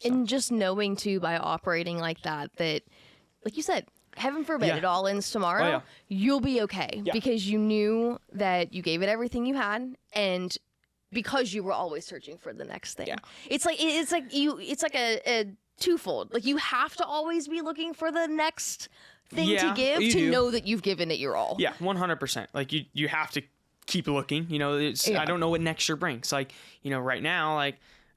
So. And just knowing too by operating like that, like you said, heaven forbid it all ends tomorrow, you'll be okay because you knew that you gave it everything you had and because you were always searching for the next thing. Yeah. It's like a twofold. Like you have to always be looking for the next thing to give to know that you've given it your all. Yeah, 100%. Like you have to keep looking. I don't know what next year brings. Like, right now, like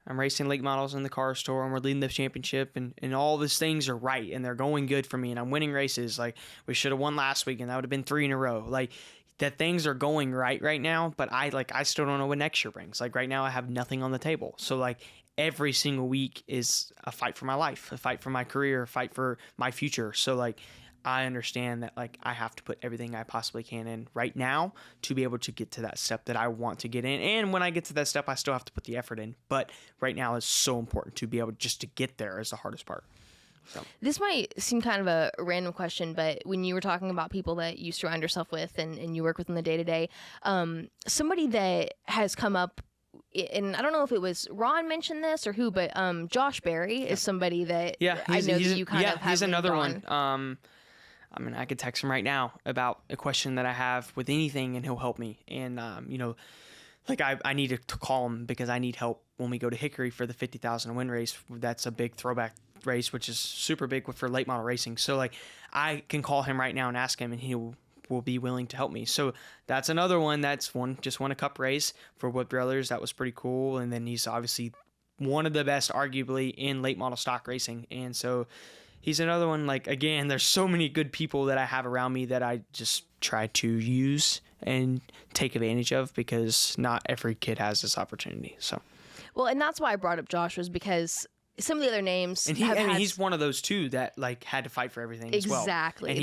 I'm racing late models in the car store and we're leading the championship and all these things are right and they're going good for me and I'm winning races. Like we should have won last week and that would have been 3 in a row. Like that things are going right now, but I still don't know what next year brings. Like right now I have nothing on the table. So like every single week is a fight for my life, a fight for my career, a fight for my future. So like I understand that like I have to put everything I possibly can in right now to be able to get to that step that I want to get in. And when I get to that step, I still have to put the effort in. But right now it's so important to be able just to get there is the hardest part. So. This might seem kind of a random question, but when you were talking about people that you surround yourself with and you work with in the day-to-day, somebody that has come up, and I don't know if it was Ron mentioned this or who, but Josh Berry is somebody that I know that you kind of have. He's another one. I mean, I could text him right now about a question that I have with anything and he'll help me. And, like I need to call him because I need help when we go to Hickory for the 50,000 win race. That's a big throwback race, which is super big for late model racing. So like I can call him right now and ask him and he will be willing to help me. So that's another one just won a cup race for Wood Brothers. That was pretty cool. And then he's obviously one of the best arguably in late model stock racing. And so he's another one. Like, again, there's so many good people that I have around me that I just try to use and take advantage of because not every kid has this opportunity. So, well, and that's why I brought up Josh was because some of the other names, and he's one of those too that like had to fight for everything as well. Exactly. And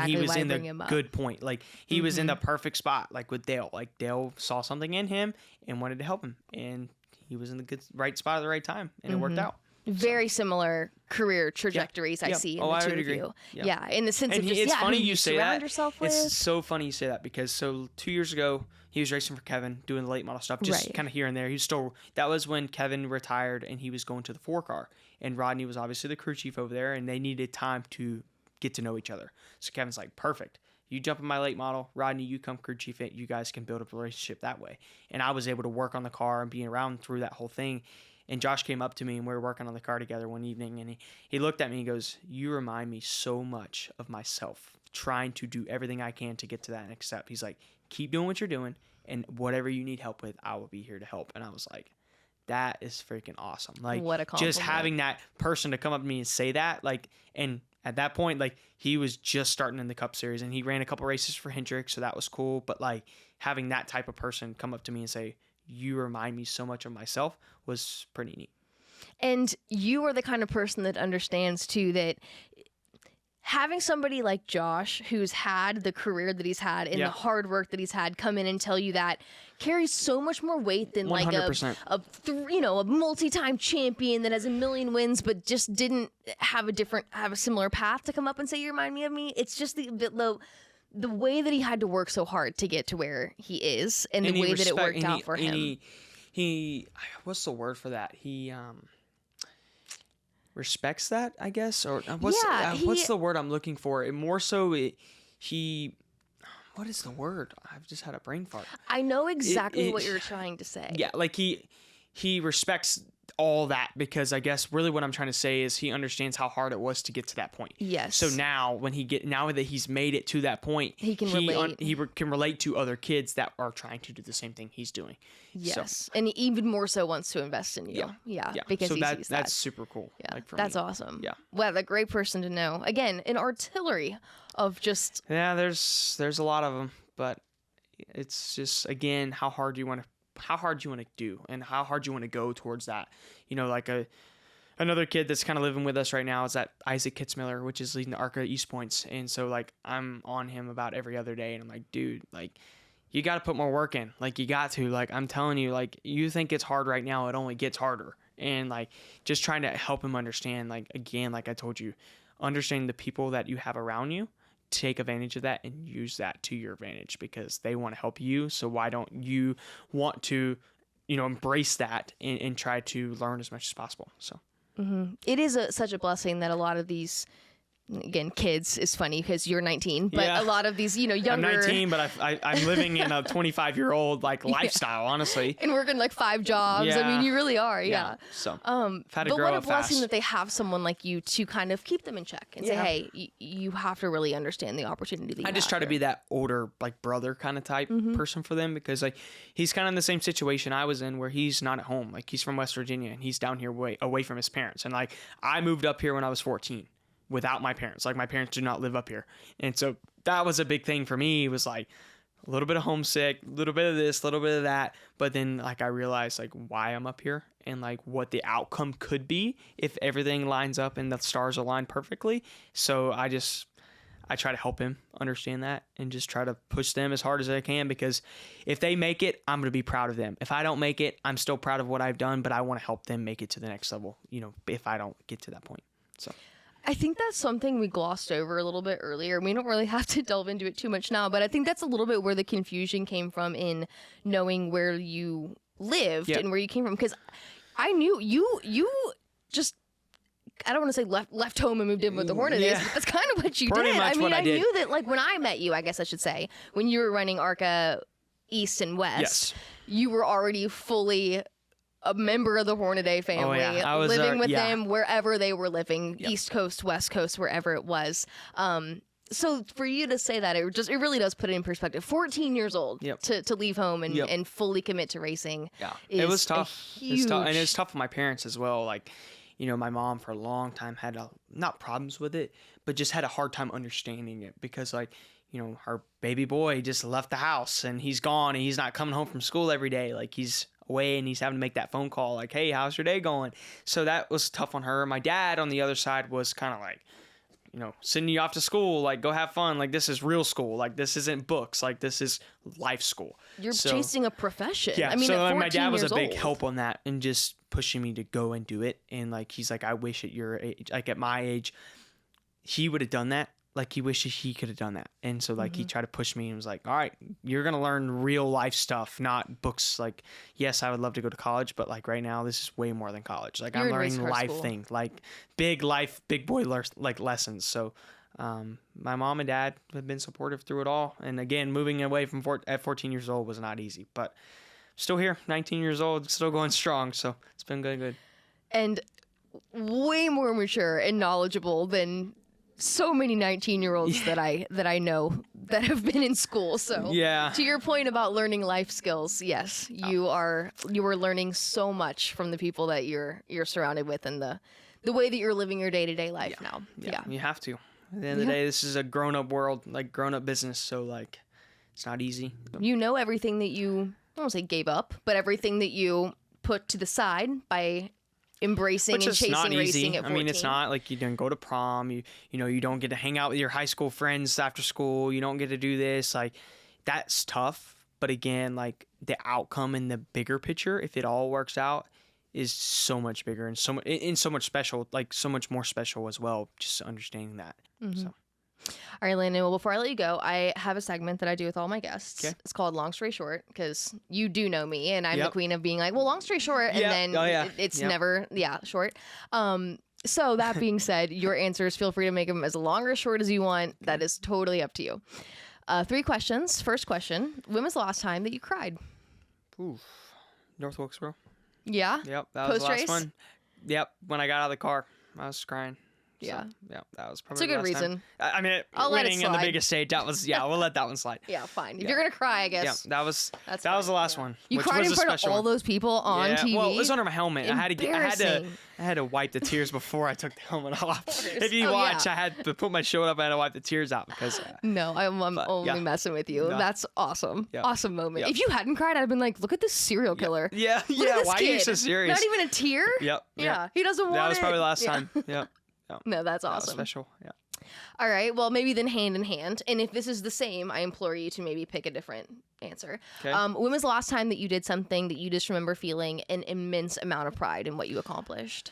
he was in the good point. Like he was in the perfect spot. Like with Dale. Like Dale saw something in him and wanted to help him, and he was in the right spot at the right time, and it worked out. Very similar career trajectories I see in the two of you. Yeah, in the sense of just it's funny you say that. Yourself with. It's so funny you say that because 2 years ago he was racing for Kevin, doing the late model stuff, just kind of here and there. That was when Kevin retired and he was going to the 4-car, and Rodney was obviously the crew chief over there, and they needed time to get to know each other. So Kevin's like, perfect. you jump in my late model, Rodney, you come crew chief it, you guys can build a relationship that way. And I was able to work on the car and being around through that whole thing. And Josh came up to me and we were working on the car together one evening, and he looked at me and goes, you remind me so much of myself, trying to do everything I can to get to that next step. He's like, keep doing what you're doing, and whatever you need help with, I will be here to help. And I was like, that is freaking awesome. Like, what a compliment. Just having that person to come up to me and say that, like, and at that point, like, he was just starting in the Cup Series, and he ran a couple races for Hendrick, so that was cool. But like, having that type of person come up to me and say, you remind me so much of myself, was pretty neat. And you are the kind of person that understands too that having somebody like Josh, who's had the career that he's had and the hard work that he's had, come in and tell you that carries so much more weight than 100%. like a multi-time champion that has a million wins but just didn't have a similar path to come up and say, you remind me of me. It's just the way that he had to work so hard to get to where he is, and the way that it worked out for him. He what's the word for that? He respects that, I guess, or what's the word I'm looking for? It more so he. What is the word? I've just had a brain fart. I know exactly what you're trying to say. Yeah, like he respects all that, because I guess really what I'm trying to say is he understands how hard it was to get to that point. Yes. So now now that he's made it to that point, he can relate. He can relate to other kids that are trying to do the same thing he's doing. Yes, so, and even more so wants to invest in you. Yeah. Because so he sees that. That's super cool. Yeah, like, for that's me. Awesome. Yeah. Well, a great person to know. Again, an artillery of just. Yeah, there's a lot of them, but it's just, again, how hard you want to do and how hard you want to go towards that. Like another kid that's kind of living with us right now is that Isaac Kitzmiller, which is leading the ARCA East Points. And so like, I'm on him about every other day, and I'm like, dude, like, you got to put more work in. Like, you got to, like, I'm telling you, like, you think it's hard right now, it only gets harder. And like, just trying to help him understand, like, again, like I told you, understanding the people that you have around you, take advantage of that and use that to your advantage, because they want to help you. So why don't you want to, embrace that and try to learn as much as possible? So It is such a blessing that a lot of these, again, kids is funny because you're 19, but a lot of these, younger. I'm 19, but I'm living in a 25-year-old like lifestyle, honestly, and working like 5 jobs. Yeah. I mean, you really are. Yeah. So, I've had to but grow what a up blessing fast. that they have someone like you to kind of keep them in check and say, hey, you have to really understand the opportunity that you I just try to be that older, like, brother kind of type person for them, because like, he's kind of in the same situation I was in, where he's not at home. Like, he's from West Virginia and he's down here away from his parents. And like, I moved up here when I was 14. Without my parents. Like, my parents do not live up here. And so that was a big thing for me. It was like a little bit of homesick, a little bit of this, a little bit of that. But then like, I realized like why I'm up here and like what the outcome could be if everything lines up and the stars align perfectly. So I try to help him understand that and just try to push them as hard as I can, because if they make it, I'm going to be proud of them. If I don't make it, I'm still proud of what I've done, but I want to help them make it to the next level, if I don't get to that point. So I think that's something we glossed over a little bit earlier. We don't really have to delve into it too much now, but I think that's a little bit where the confusion came from in knowing where you lived and where you came from. Because I knew you just, I don't want to say left home and moved in with the Hornets, but that's kind of what you Pretty did. much I mean, what I did. knew that like when I met you, I guess I should say, when you were running ARCA East and West, you were already fully a member of the Hornaday family, I was living with them wherever they were living, East Coast, West Coast, wherever it was. So for you to say that, it really does put it in perspective. 14 years old to leave home and fully commit to racing. Yeah, it was tough. It's tough. And it was tough for my parents as well. Like, my mom for a long time had not problems with it, but just had a hard time understanding it, because like, her baby boy just left the house and he's gone and he's not coming home from school every day. Like, he's away and he's having to make that phone call like, hey, how's your day going? So that was tough on her. My dad on the other side was kind of like, sending you off to school, like, go have fun. Like, this is real school. Like, this isn't books. Like, this is life school. You're chasing a profession. Yeah. I mean, so at 14 my dad was a big old. help on that and just pushing me to go and do it. And like, he's like, I wish at your age, like at my age, he would have done that. Like, he wishes he could have done that. And so like, he tried to push me and was like, all right, you're going to learn real life stuff, not books. Like, yes, I would love to go to college, but like right now, this is way more than college. Like, You're I'm in race learning car life school. things, like big life, big boy like lessons. So My mom and dad have been supportive through it all. And again, moving away from at 14 years old was not easy, but still here, 19 years old, still going strong. So it's been good. And way more mature and knowledgeable than so many 19-year-olds that I know that have been in school. So Yeah. to your point about learning life skills, yes, you are learning so much from the people that you're surrounded with and the way that you're living your day-to-day life now. Yeah. You have to. At the end of the day, this is a grown-up world, like grown-up business. So like, it's not easy. You know everything that you, I don't want to say gave up, but everything that you put to the side by embracing Which and is chasing not racing easy. at 14. I mean, it's not like you didn't go to prom. You know, you don't get to hang out with your high school friends after school. You don't get to do this. Like, that's tough. But again, like the outcome in the bigger picture, if it all works out, is so much bigger and so much special, like so much more special as well. Just understanding that. So. All right, Landon. Well, before I let you go, I have a segment that I do with all my guests. Okay. It's called Long Story Short, because you do know me, and I'm the Yep. queen of being like, well, long story short, and then it's Yep. never, short. So that being said, your answers, feel free to make them as long or short as you want. That is totally up to you. 3 questions. First question, when was the last time that you cried? Oof. North Wilkesboro. Yeah? Yep, that was the Post-race? last one. Yep, when I got out of the car, I was crying. So, Yeah. yeah, that was probably It's a the good last time. reason. I mean, I'll let it winning in the slide. biggest state, that was, we'll let that one slide. Yeah, fine. If Yeah. you're going to cry, I Yeah, guess. that was That's that was the fine, last yeah. one. You which cried was in a front of special all one. those people on Yeah, TV? well, it was under my helmet. Embarrassing. I had to wipe the tears before I took the helmet off. If you Oh, watch, yeah. I had to put my shirt up. I had to wipe the tears out because. No, I'm But, only yeah. messing with you. No. That's awesome. Yeah. Awesome moment. Yeah. If you hadn't cried, I'd have been like, look at this serial killer. Yeah, Look at this why are you kid. so serious? Not even a tear? Yep. Yeah, he doesn't want it. That was probably the last Yeah. time. Yep. No, that's That was awesome. special. Yeah. All right, well, maybe then hand in hand. And if this is the same, I implore you to maybe pick a different answer. Okay. When was the last time that you did something that you just remember feeling an immense amount of pride in what you accomplished?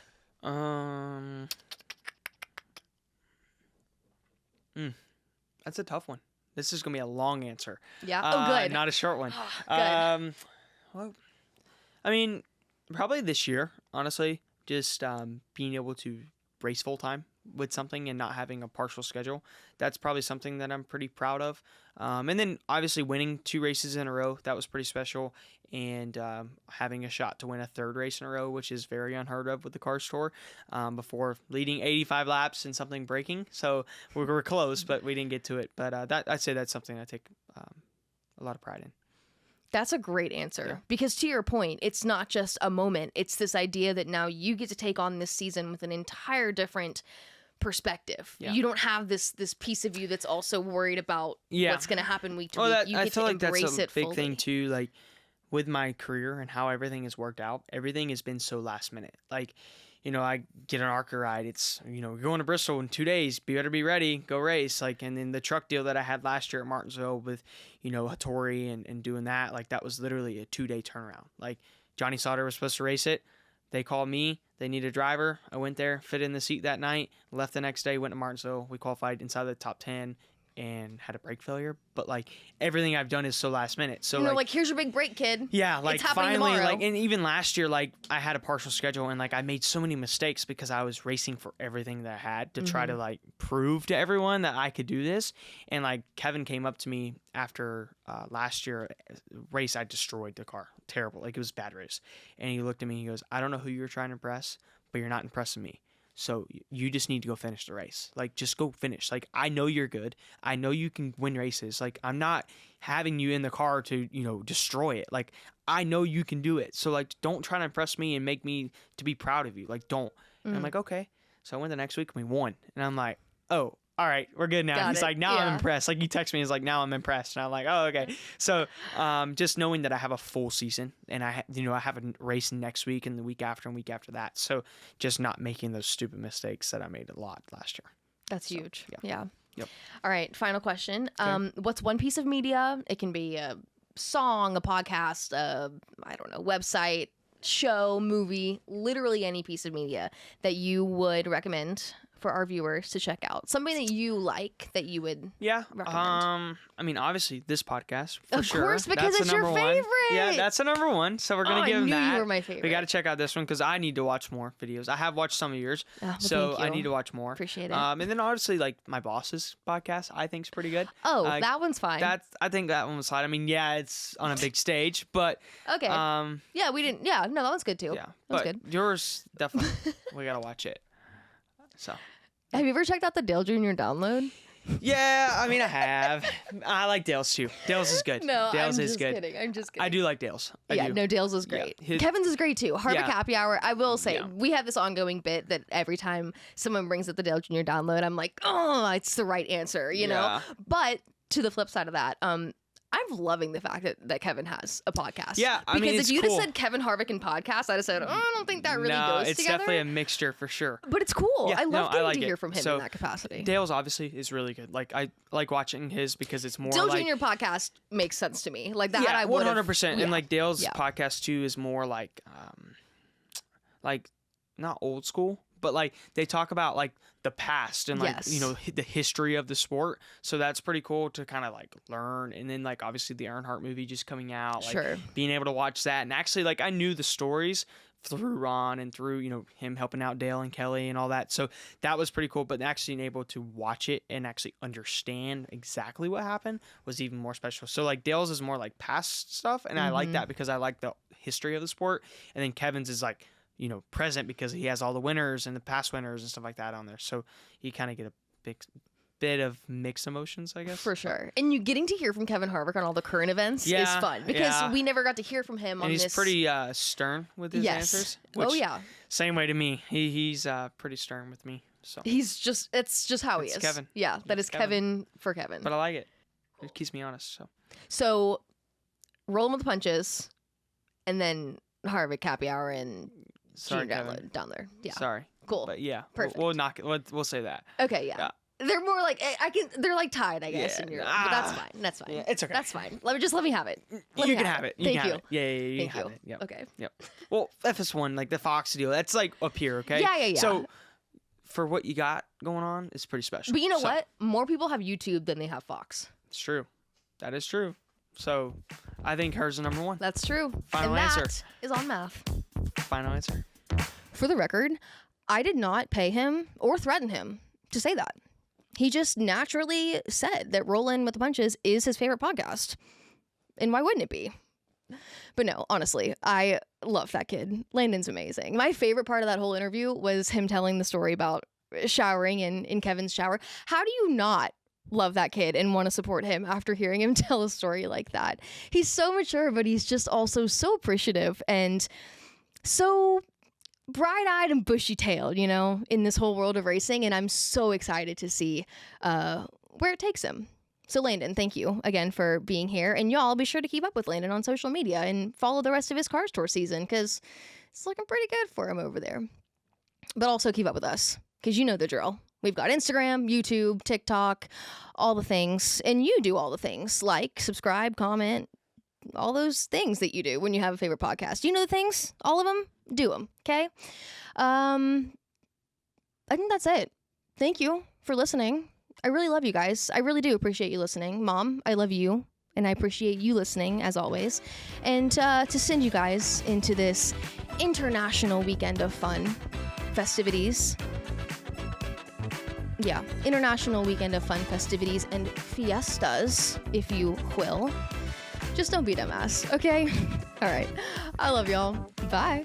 That's a tough one. This is gonna be a long answer. Yeah. Oh, good. Not a short one. Good. Well, I mean, probably this year, honestly, just being able to race full time with something and not having a partial schedule. That's probably something that I'm pretty proud of. And then obviously winning 2 races in a row, that was pretty special. And having a shot to win a 3rd race in a row, which is very unheard of with the car store, before leading 85 laps and something breaking. So we were close, but we didn't get to it. But I'd say that's something I take a lot of pride in. That's a great answer. Yeah. Because to your point, it's not just a moment. It's this idea that now you get to take on this season with an entire different perspective. Yeah. You don't have this piece of you that's also worried about Yeah. what's going to happen week to Well, week. You I get feel to like that's embrace a it big fully. thing too. Like with my career and how everything has worked out, everything has been so last minute. Like, you know, I get an ARCA ride. It's, you know, we're going to Bristol in 2 days. Better be ready. Go race. Like, and then the truck deal that I had last year at Martinsville with, you know, Hattori and doing that, like that was literally a 2-day turnaround. Like Johnny Sauter was supposed to race it. They called me. They need a driver. I went there, fit in the seat that night, left the next day, went to Martinsville. We qualified inside the top 10 and had a brake failure. But like everything I've done is so last minute. So You know, like, here's your big break, kid. yeah, like It's happening finally, tomorrow. like, and even last year, like I had a partial schedule and like I made so many mistakes because I was racing for everything that I had to try to like prove to everyone that I could do this. And like Kevin came up to me after last year race, I destroyed the car, terrible, like it was a bad race. And he looked at me, he goes, "I don't know who you're trying to impress, but you're not impressing me. So you just need to go finish the race. Like, just go finish. Like, I know you're good. I know you can win races. Like, I'm not having you in the car to, you know, destroy it. Like, I know you can do it. So, like, don't try to impress me and make me to be proud of you. Like, don't." And I'm like, okay. So I went the next week and we won. And I'm like, oh, all right, we're good now. Got He's it. like, now I'm Yeah. impressed. Like, he texts me, he's like, now I'm impressed. And I'm like, oh, okay. So just knowing that I have a full season and I have a race next week and the week after and week after that. So just not making those stupid mistakes that I made a lot last year. That's huge. yeah. Yeah. Yep. All right, final question. What's one piece of media? It can be a song, a podcast, I don't know, website, show, movie, literally any piece of media that you would recommend for our viewers to check out? Something that you like that you would recommend? I mean, obviously this podcast for of sure. course, because That's it's the your number favorite. one. Yeah, that's the number one. So we're gonna I give him knew that. you were my favorite. We got to check out this one because I need to watch more videos. I have watched some of yours, so thank I you. need to watch more. Appreciate it. And then obviously like my boss's podcast, I think is pretty good. Oh, that one's fine. I think that one was fine. I mean, yeah, it's on a big stage, but okay. Yeah, we didn't. Yeah, no, that one's good too. yeah, that was but good. yours definitely. We gotta watch it. So. Have you ever checked out the Dale Jr. download? Yeah, I mean, I have. I like Dale's too. Dale's is good. No, Dale's I'm is just good. kidding. I'm just kidding. I do like Dale's. I do. No, Dale's is great. Yeah, Kevin's is great too. Harvick Yeah. Happy Hour. I will say, Yeah. we have this ongoing bit that every time someone brings up the Dale Jr. download, I'm like, oh, it's the right answer, you know? Yeah. But to the flip side of that, I'm loving the fact that Kevin has a podcast. Yeah, I mean, because it's if you'd cool. have said Kevin Harvick and podcast, I'd have said, oh, I don't think that really no, goes it's together. definitely a mixture for sure. But it's cool. Yeah, I love getting like to it. hear from him So, in that capacity. Dale's obviously is really good. Like I like watching his because it's more Dale like Jr. podcast makes sense to me. Like that, yeah, I would 100%. And like Dale's Yeah. podcast too is more like not old school, but like they talk about like the past and like Yes. you know the history of the sport. So that's pretty cool to kind of like learn. And then like obviously the Earnhardt movie just coming out, like Sure. being able to watch that and actually like I knew the stories through Ron and through you know him helping out Dale and Kelly and all that. So that was pretty cool. But actually being able to watch it and actually understand exactly what happened was even more special. So like Dale's is more like past stuff, and I like that because I like the history of the sport. And then Kevin's is like you know present because he has all the winners and the past winners and stuff like that on there. So you kind of get a big bit of mixed emotions, I guess. For sure. And you getting to hear from Kevin Harvick on all the current events is Yeah, fun because yeah. we never got to hear from him on And he's this. pretty stern with his Yes. answers. Oh which- yeah. Same way to me. He's pretty stern with me. So, It's just how he It's is. Kevin. Yeah, that It's is Kevin for Kevin. but I like it. It keeps me honest. So So rolling with the punches and then Harvick Happy Hour and sorry, Junior Kevin. down there. Yeah. Sorry, Cool. but yeah, Perfect. We'll knock it. We'll say that. Okay, yeah. Yeah. They're more like they're like tied, I guess, Yeah, in Europe. But that's fine. That's fine. Yeah, it's okay. That's fine. Let me have it. Let You me can have it. You Thank can you. have it. Yeah, you Thank can you. have it. Yep. Okay. Yep. Well, FS1, like the Fox deal, that's like up here, okay? Yeah. So for what you got going on, it's pretty special. But you know So, what? More people have YouTube than they have Fox. It's true. That is true. So I think hers is number one. That's true. Final and answer. that is on math. Final answer. For the record, I did not pay him or threaten him to say that. He just naturally said that Rollin' with the Punches is his favorite podcast. And why wouldn't it be? But no, honestly, I love that kid. Landen's amazing. My favorite part of that whole interview was him telling the story about showering in Kevin's shower. How do you not love that kid and want to support him after hearing him tell a story like that? He's so mature, but he's just also so appreciative and so bright-eyed and bushy-tailed, you know, in this whole world of racing. And I'm so excited to see where it takes him. So Landen, thank you again for being here. And y'all be sure to keep up with Landen on social media and follow the rest of his Cars Tour season because it's looking pretty good for him over there. But also keep up with us because you know the drill. We've got Instagram, YouTube, TikTok, all the things. And you do all the things like subscribe, comment, all those things that you do when you have a favorite podcast. You know the things, all of them, do them, okay? I think that's it. Thank you for listening. I really love you guys. I really do appreciate you listening. Mom, I love you, and I appreciate you listening, as always. And to send you guys into this international weekend of fun, festivities. Yeah, international weekend of fun, festivities, and fiestas, if you will. Just don't be dumbass, okay? All right. I love y'all. Bye.